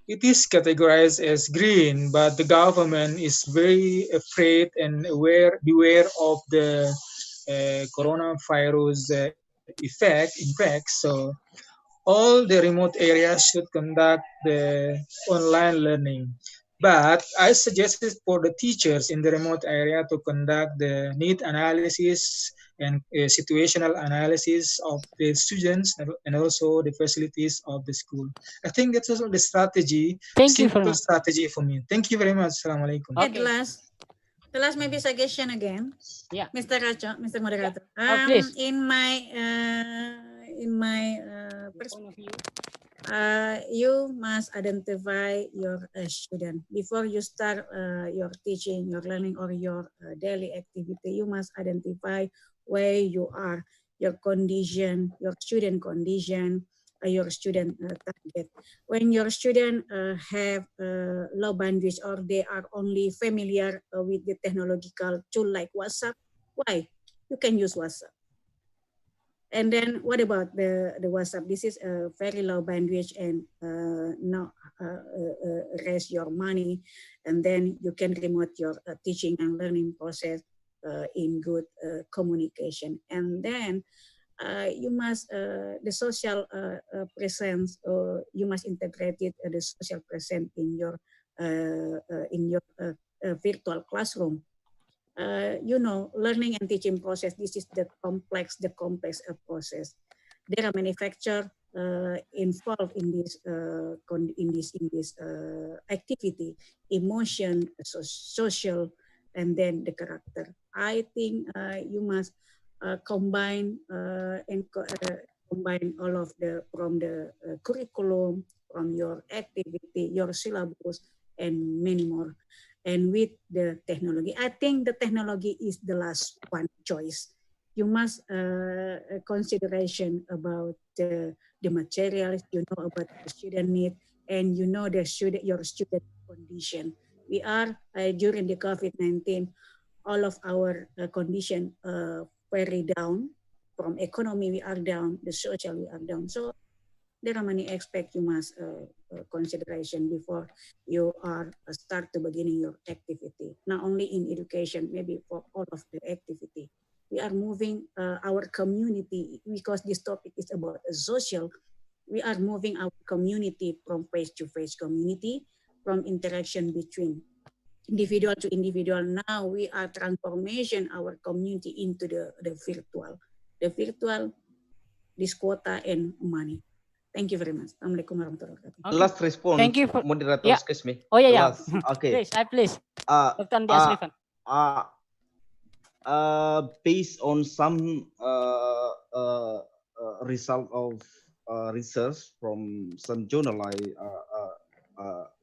S10: it is categorized as green, but the government is very afraid and beware of the coronavirus impact. So all the remote areas should conduct the online learning. But I suggested for the teachers in the remote area to conduct the need analysis and situational analysis of the students and also the facilities of the school. I think that's also the strategy,
S2: Thank you very
S10: simple
S2: much.
S10: strategy for me. Thank you very much. Assalamualaikum.
S8: At
S2: Okay.
S8: the last maybe suggestion again.
S2: Yeah.
S8: Mr. Racho, Mr. Moderator.
S2: Please.
S8: In my you must identify your student before you start your teaching, your learning, or your daily activity. You must identify where you are, your condition, your student condition, your student target. When your student have low bandwidth or they are only familiar with the technological tool like WhatsApp, why? You can use WhatsApp. And then what about the WhatsApp? This is a very low bandwidth and not raise your money. And then you can remote your teaching and learning process in good communication. And then you must, the social presence, you must integrate it, the social presence in your virtual classroom. You know, learning and teaching process, this is the complex process. There are manufacturers involved in this activity, emotion, social, and then the character. I think you must combine combine all of from the curriculum, from your activity, your syllabus, and many more. And with the technology, I think the technology is the last one choice. You must consideration about the materials, you know about the student need, and you know your student condition. We are during the COVID-19, all of our condition very down. From economy, we are down. The social, we are down. So there are many aspects you must consideration before you are start to beginning your activity. Not only in education, maybe for all of the activity. We are moving our community, because this topic is about social. We are moving our community from face-to-face community, from interaction between individual to individual. Now we are transformation our community into the virtual. The virtual, this quota and money. Thank you very much. Assalamualaikum warahmatullahi wabarakatuh.
S2: Okay.
S3: Last response,
S2: Thank you for
S3: moderator,
S2: yeah.
S3: excuse me.
S2: Oh yeah,
S3: The
S2: yeah.
S3: last, okay.
S2: Please, please.
S3: Uh,
S2: Dr. Andi
S3: uh,
S2: Asrifan.
S3: based on some result of research from some journal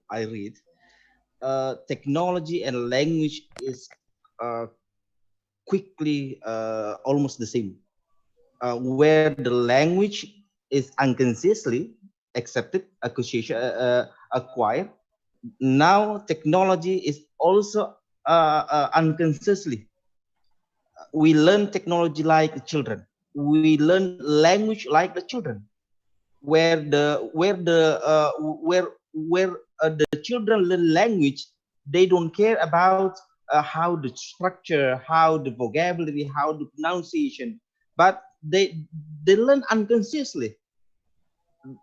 S3: I read, technology and language is quickly almost the same, where the language is unconsciously accepted, acquired. Now technology is also unconsciously. We learn technology like children. We learn language like the children, where the children learn language. They don't care about how the structure, how the vocabulary, how the pronunciation, but they learn unconsciously.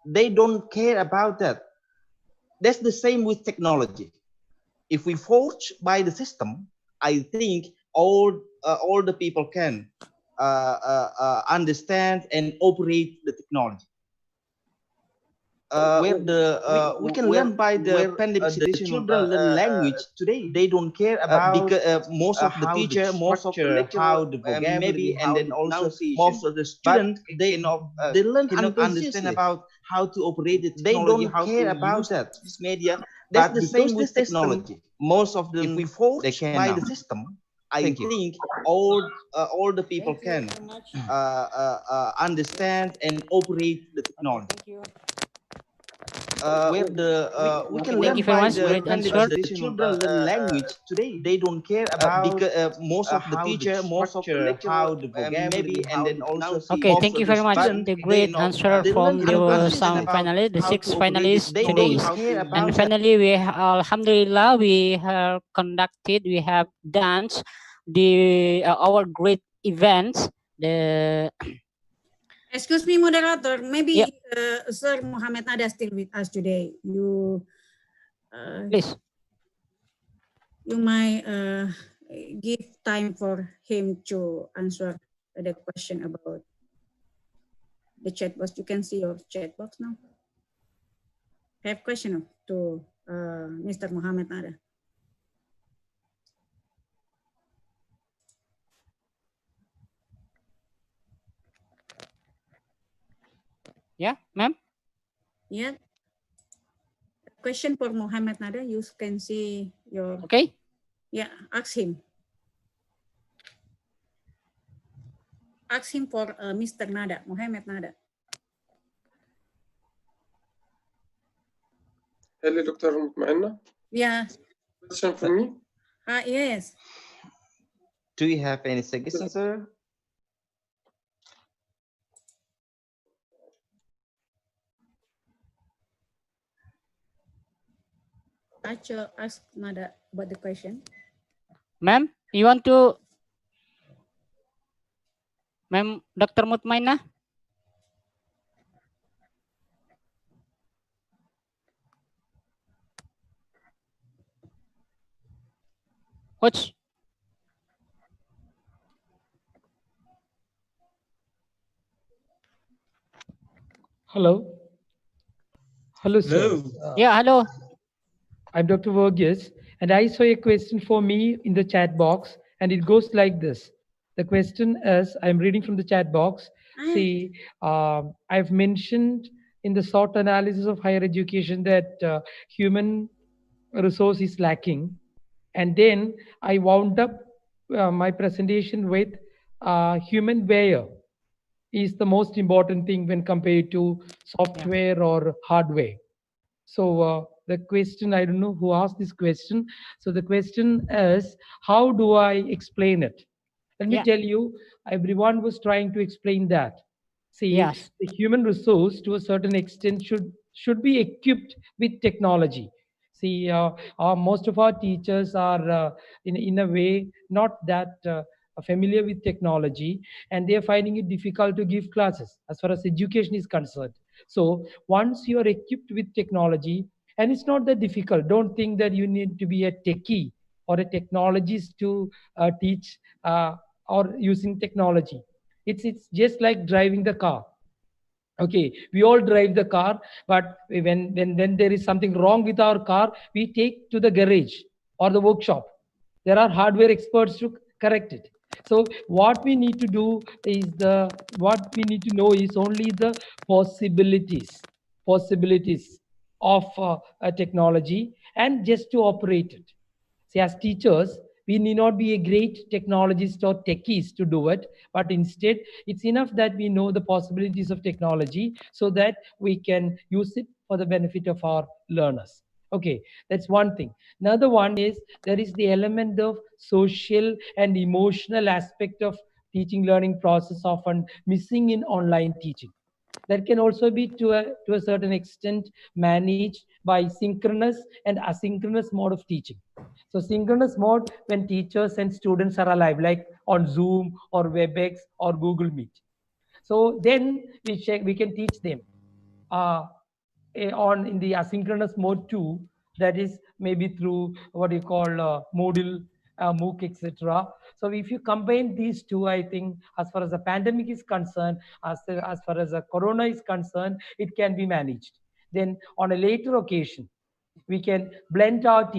S3: They don't care about that. That's the same with technology. If we forge by the system, I think all the people can understand and operate the technology. We can learn by the pandemic situation. The children learn language today. They don't care about because most of the teacher, most of the lecturer, how the vocabulary, maybe, and then also most of the student they learn cannot understand about how to operate the technology. They don't care about that. This media. That's the same with technology. Most of them, if we forge by the system, I think all the people can understand and operate the technology. We can learn by the pandemic. The children learn language today. They don't care about because most of the teacher, most of the lecturer, how the vocabulary, maybe, and then also
S2: Okay, thank you very much. The great answer from some finalists, the 6 finalists today. And finally, Alhamdulillah, we have conducted, we have done our great events.
S8: Excuse me, moderator. Maybe Sir Muhammad Nada still with us today. You
S2: please.
S8: You might give time for him to answer the question about the chat box. You can see your chat box now. I have question to Mr. Muhammad Nada.
S2: Yeah, ma'am?
S8: Yeah. Question for Muhammad Nada. You can see your...
S2: Okay.
S8: Yeah, ask him. Ask him for Mr. Nada, Muhammad Nada.
S7: Hello, Dr. Mutmainna.
S8: Yeah.
S7: Question for me?
S8: Yes.
S3: Do you have any suggestions, sir?
S8: Ask Nada about the question.
S2: Ma'am, you want to... Ma'am, Dr. Mutmainna? Coach?
S9: Hello. Hello, sir.
S2: Yeah, hello.
S9: I'm Dr. Verghese, and I saw a question for me in the chat box, and it goes like this. The question is, I'm reading from the chat box. See, I've mentioned in the SWOT analysis of higher education that human resource is lacking. And then I wound up my presentation with human wear is the most important thing when compared to software or hardware. So the question, I don't know who asked this question. So the question is, how do I explain it? Let me tell you, everyone was trying to explain that. See, the human resource to a certain extent should be equipped with technology. See, most of our teachers are in a way not that familiar with technology, and they are finding it difficult to give classes as far as education is concerned. So once you are equipped with technology, and it's not that difficult, don't think that you need to be a techie or a technologist to teach or using technology. It's just like driving the car. Okay, we all drive the car, but when there is something wrong with our car, we take to the garage or the workshop. There are hardware experts to correct it. So what we need to do is what we need to know is only the possibilities of a technology and just to operate it. See, as teachers, we need not be a great technologist or techies to do it, but instead, it's enough that we know the possibilities of technology so that we can use it for the benefit of our learners. Okay, that's one thing. Another one is there is the element of social and emotional aspect of teaching learning process often missing in online teaching. That can also be to a certain extent managed by synchronous and asynchronous mode of teaching. So synchronous mode when teachers and students are alive, like on Zoom or WebEx or Google Meet. So then we can teach them uh, on in the asynchronous mode too. That is maybe through what you call Moodle, MOOC, etc. So if you combine these two, I think as far as the pandemic is concerned, as far as the corona is concerned, it can be managed. Then on a later occasion, we can blend our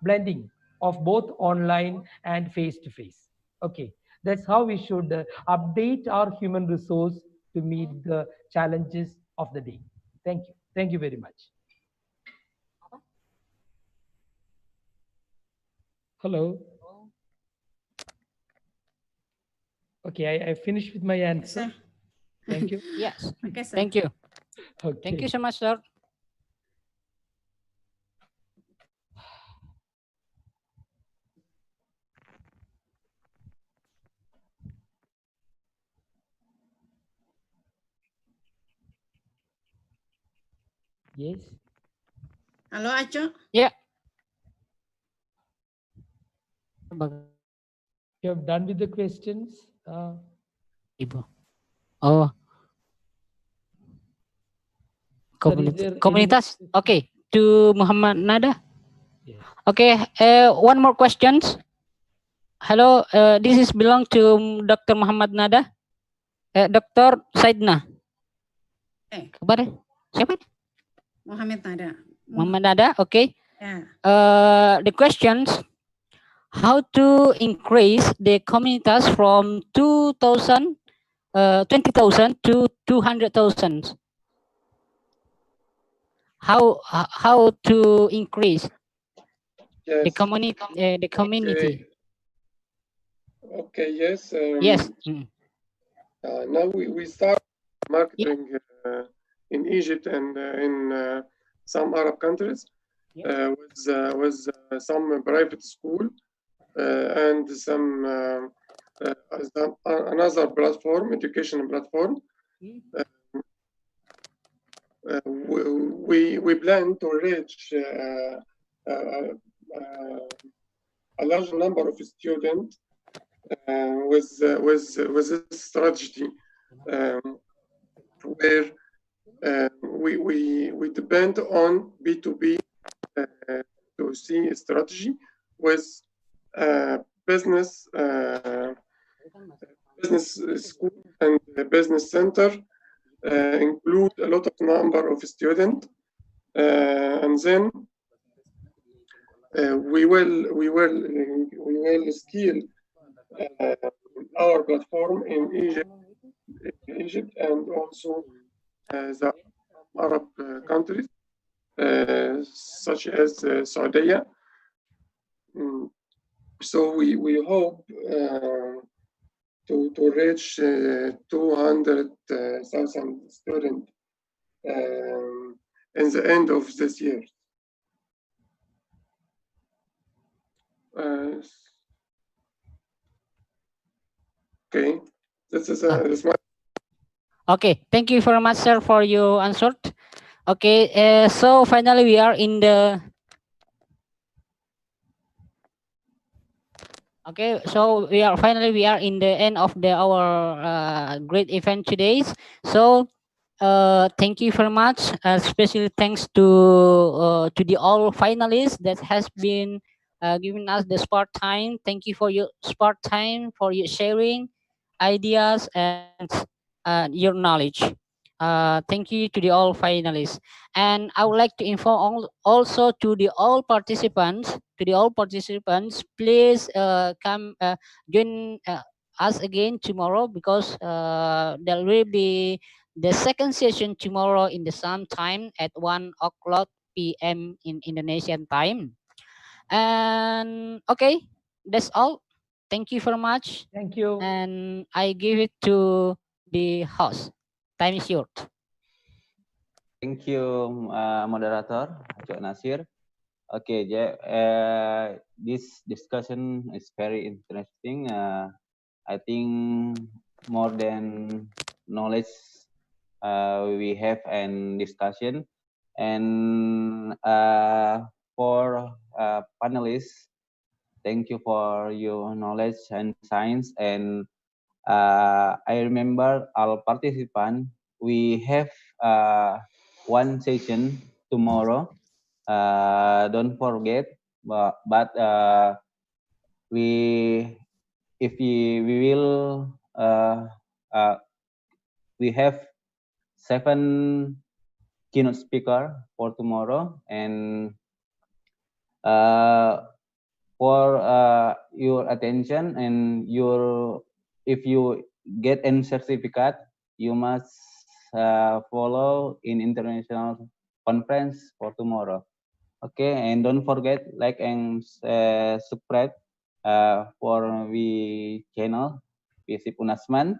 S9: blending of both online and face to face. Okay, that's how we should update our human resource to meet the challenges of the day. Thank you. Thank you very much. Hello. Okay, I finished with my answer. Thank you.
S2: Yes.
S8: Okay, sir.
S2: Thank you.
S9: Okay.
S2: Thank you so much, sir.
S9: Yes.
S8: Halo, Aco.
S2: Yeah.
S9: You have done with the questions.
S2: Ibu. Oh. Komunitas. Okay. To Muhammad Nada.
S9: Yes.
S2: Okay. One more questions. Hello. This is belong to Dr. Muhammad Nada. Dr. Saidna. Kabar? Siapa?
S8: Muhammad Nada.
S2: Muhammad Nada. Okay.
S8: Yeah.
S2: The questions. How to increase the communities from 20,000 to 200,000? How to increase
S7: Yes.
S2: the community?
S7: Okay, yes.
S2: Yes.
S7: Now we start marketing in Egypt and in some Arab countries with some private school and some another platform, education platform. We plan to reach a large number of students with this strategy, where we depend on B2B to C strategy with business school and business center include a lot of number of students, and then we will scale our platform in Egypt and also the Arab countries such as Saudi. So we hope to reach 200,000 students in the end of this year. Okay, this is my.
S2: Okay, thank you very much, sir, for your answer. Okay, so finally we are in the. Okay, so we are in the end of our great event today. So thank you very much. Especially thanks to the all finalists that has been giving us the sport time. Thank you for your sport time, for your sharing ideas and your knowledge. Thank you to the all finalists, and I would like to inform also to the all participants. Please come join us again tomorrow, because there will be the second session tomorrow in the same time at 1 o'clock p.m. in Indonesian time. And okay, that's all. Thank you very much.
S9: Thank you.
S2: And I give it to the host. Time is yours.
S4: Thank you, moderator, Cok Nasir. Okay, this discussion is very interesting. I think more than knowledge we have and discussion. And for panelists, thank you for your knowledge and science. And I remember all participants, we have one session tomorrow. Don't forget, but we if we will we have 7 keynote speaker for tomorrow. And for your attention and your, if you get any certificate, you must follow in international conference for tomorrow. Okay, and don't forget like and subscribe for we channel Fisip Unasman.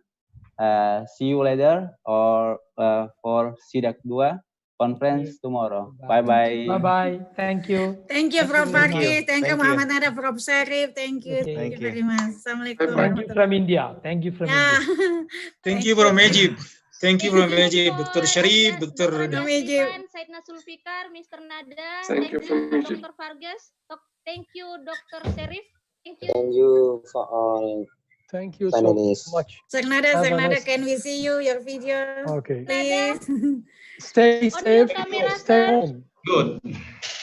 S4: See you later or for Sidak 2 conference tomorrow. Bye bye.
S9: Bye bye. Thank you.
S8: Thank you, Prof.
S3: Thank
S8: Fakih.
S3: you.
S8: Thank you,
S3: Thank you.
S8: Muhammad Nada, Prof. Sarif. Thank you.
S9: Okay.
S8: Thank you
S3: Thank you.
S8: very much. Assalamualaikum.
S9: Thank you from India. Thank you from
S8: Yeah.
S9: India.
S10: Thank you from Egypt. Thank you from Egypt, Dr. Sharif, Dr.
S8: From Egypt.
S11: Said Nasulfikar, Mr. Nada.
S7: Thank you from Egypt.
S11: Dr. Vargas. Thank you, Dr. Sharif. Thank you.
S12: Thank you for all
S6: Thank you so
S12: panelists.
S6: much.
S8: Sir Nada,
S6: Have
S8: Sir
S6: a
S8: Nada,
S6: nice-
S8: can we see you, your video?
S6: Okay.
S8: Please.
S6: Stay
S11: On
S6: safe.
S11: your camera,
S6: Stay
S11: sir.
S6: home.
S5: Good.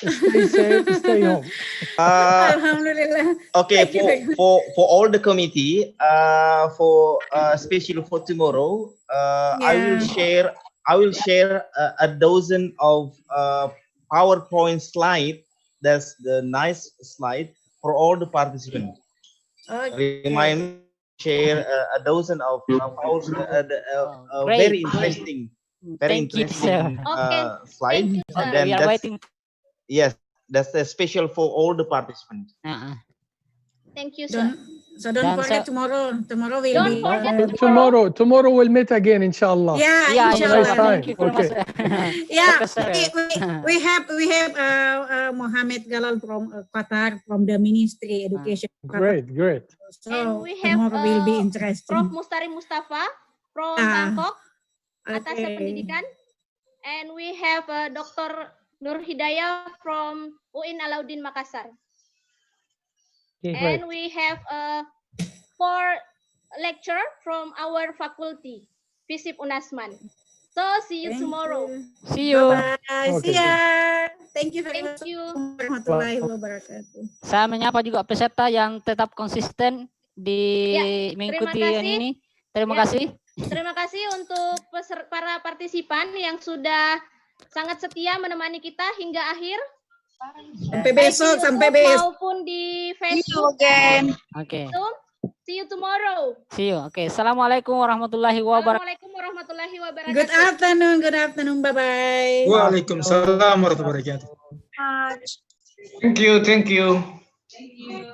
S6: Stay safe. Stay home.
S8: Alhamdulillah.
S3: Okay,
S8: Thank you very much.
S3: for all the committee, for especially for tomorrow, I will share a dozen of PowerPoint slide. That's the nice slide for all the participants.
S8: Okay.
S3: Remind me to share a dozen of
S2: Great,
S3: very
S2: great.
S3: interesting,
S2: Thank you, sir.
S11: Okay.
S3: slide.
S11: Thank you, sir.
S3: And
S2: Okay,
S3: then
S2: we are
S3: that's
S2: waiting.
S3: yes, that's special for all the participants.
S11: Thank you, sir.
S8: So don't
S2: Dan,
S8: forget
S2: sir.
S8: tomorrow. Tomorrow will
S11: Don't
S8: be.
S11: forget
S6: Tomorrow we'll meet again, inshallah.
S8: Yeah,
S2: Yeah,
S6: Have a
S8: inshallah.
S6: nice time.
S2: thank you very much.
S6: Okay.
S8: Yeah,
S2: Dr. Sir.
S8: we have Mohammed Galal from Qatar from the Ministry Education.
S6: Great.
S8: So
S11: And we have
S8: tomorrow will be
S11: Prof.
S8: interesting.
S11: Mustari Mustafa from
S8: Ah,
S11: Bangkok, Atas
S8: okay.
S11: Pendidikan. And we have Dr. Nur Hidayah from UIN Alauddin Makassar.
S9: Okay,
S11: And we have 4 lecturer from our faculty, Fisip Unasman. So see you tomorrow.
S2: See you.
S8: Bye.
S6: Okay.
S8: See ya. Thank you very
S11: Thank
S8: much.
S11: you.
S8: Warahmatullahi wabarakatuh.
S2: Saya menyapa juga peserta yang tetap konsisten di
S11: Ya,
S2: mengikuti
S11: terima
S2: yang
S11: kasih.
S2: ini. Terima
S11: Ya.
S2: kasih.
S11: Terima kasih untuk para partisipan yang sudah sangat setia menemani kita hingga akhir.
S8: Sampai
S11: Baik di
S8: besok,
S11: YouTube
S8: sampai besok.
S11: maupun di Facebook.
S2: Oke.
S11: See you tomorrow.
S2: See you. Oke. Assalamualaikum warahmatullahi wabarakatuh.
S11: Assalamualaikum warahmatullahi wabarakatuh.
S8: Good afternoon. Good afternoon. Bye bye.
S10: Waalaikumsalam warahmatullahi wabarakatuh.
S5: Thank you. Thank you.
S13: Thank you.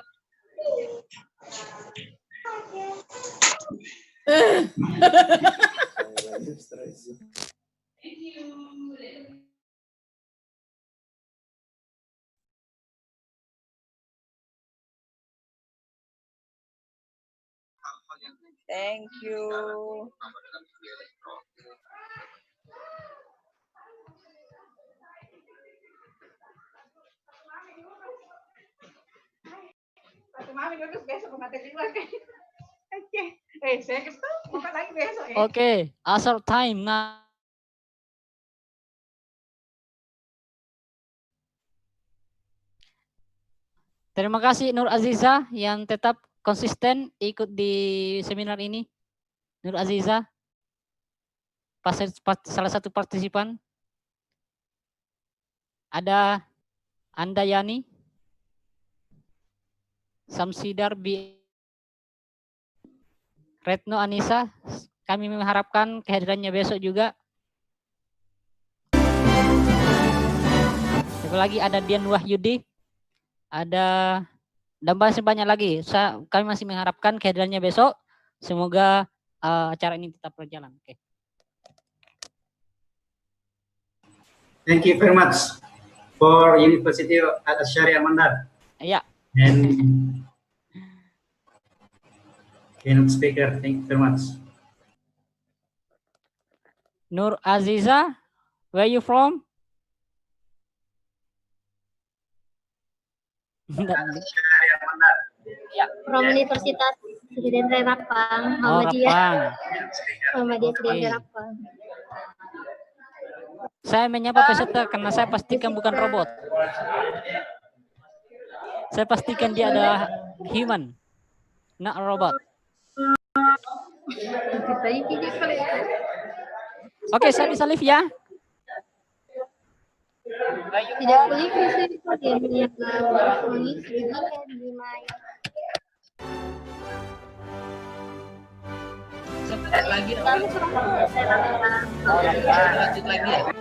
S2: Oke. Asar time. Nah. Terima kasih Nur Aziza yang tetap konsisten ikut di seminar ini. Nur Aziza, salah satu partisipan. Ada Andayani, Samsidar B. Retno Anissa, kami mengharapkan kehadirannya besok juga. Siapa lagi? Ada Dian Wahyudi, ada dan masih banyak lagi. Kami masih mengharapkan kehadirannya besok. Semoga acara ini tetap berjalan. Oke.
S13: Thank you very much for University of Syariah Mandar.
S2: Yeah.
S13: And keynote speaker, thank you very much.
S2: Nur Aziza, where you from?
S14: From Universitas Sriwijaya Rapang, Muhammadiyah. Muhammadiyah Sriwijaya Rapang.
S2: Saya menyapa peserta karena saya pastikan bukan robot. Saya pastikan dia adalah human, not robot. Oke, saya bisa live ya.
S14: Tidak boleh yang
S15: Lanjut lagi ya.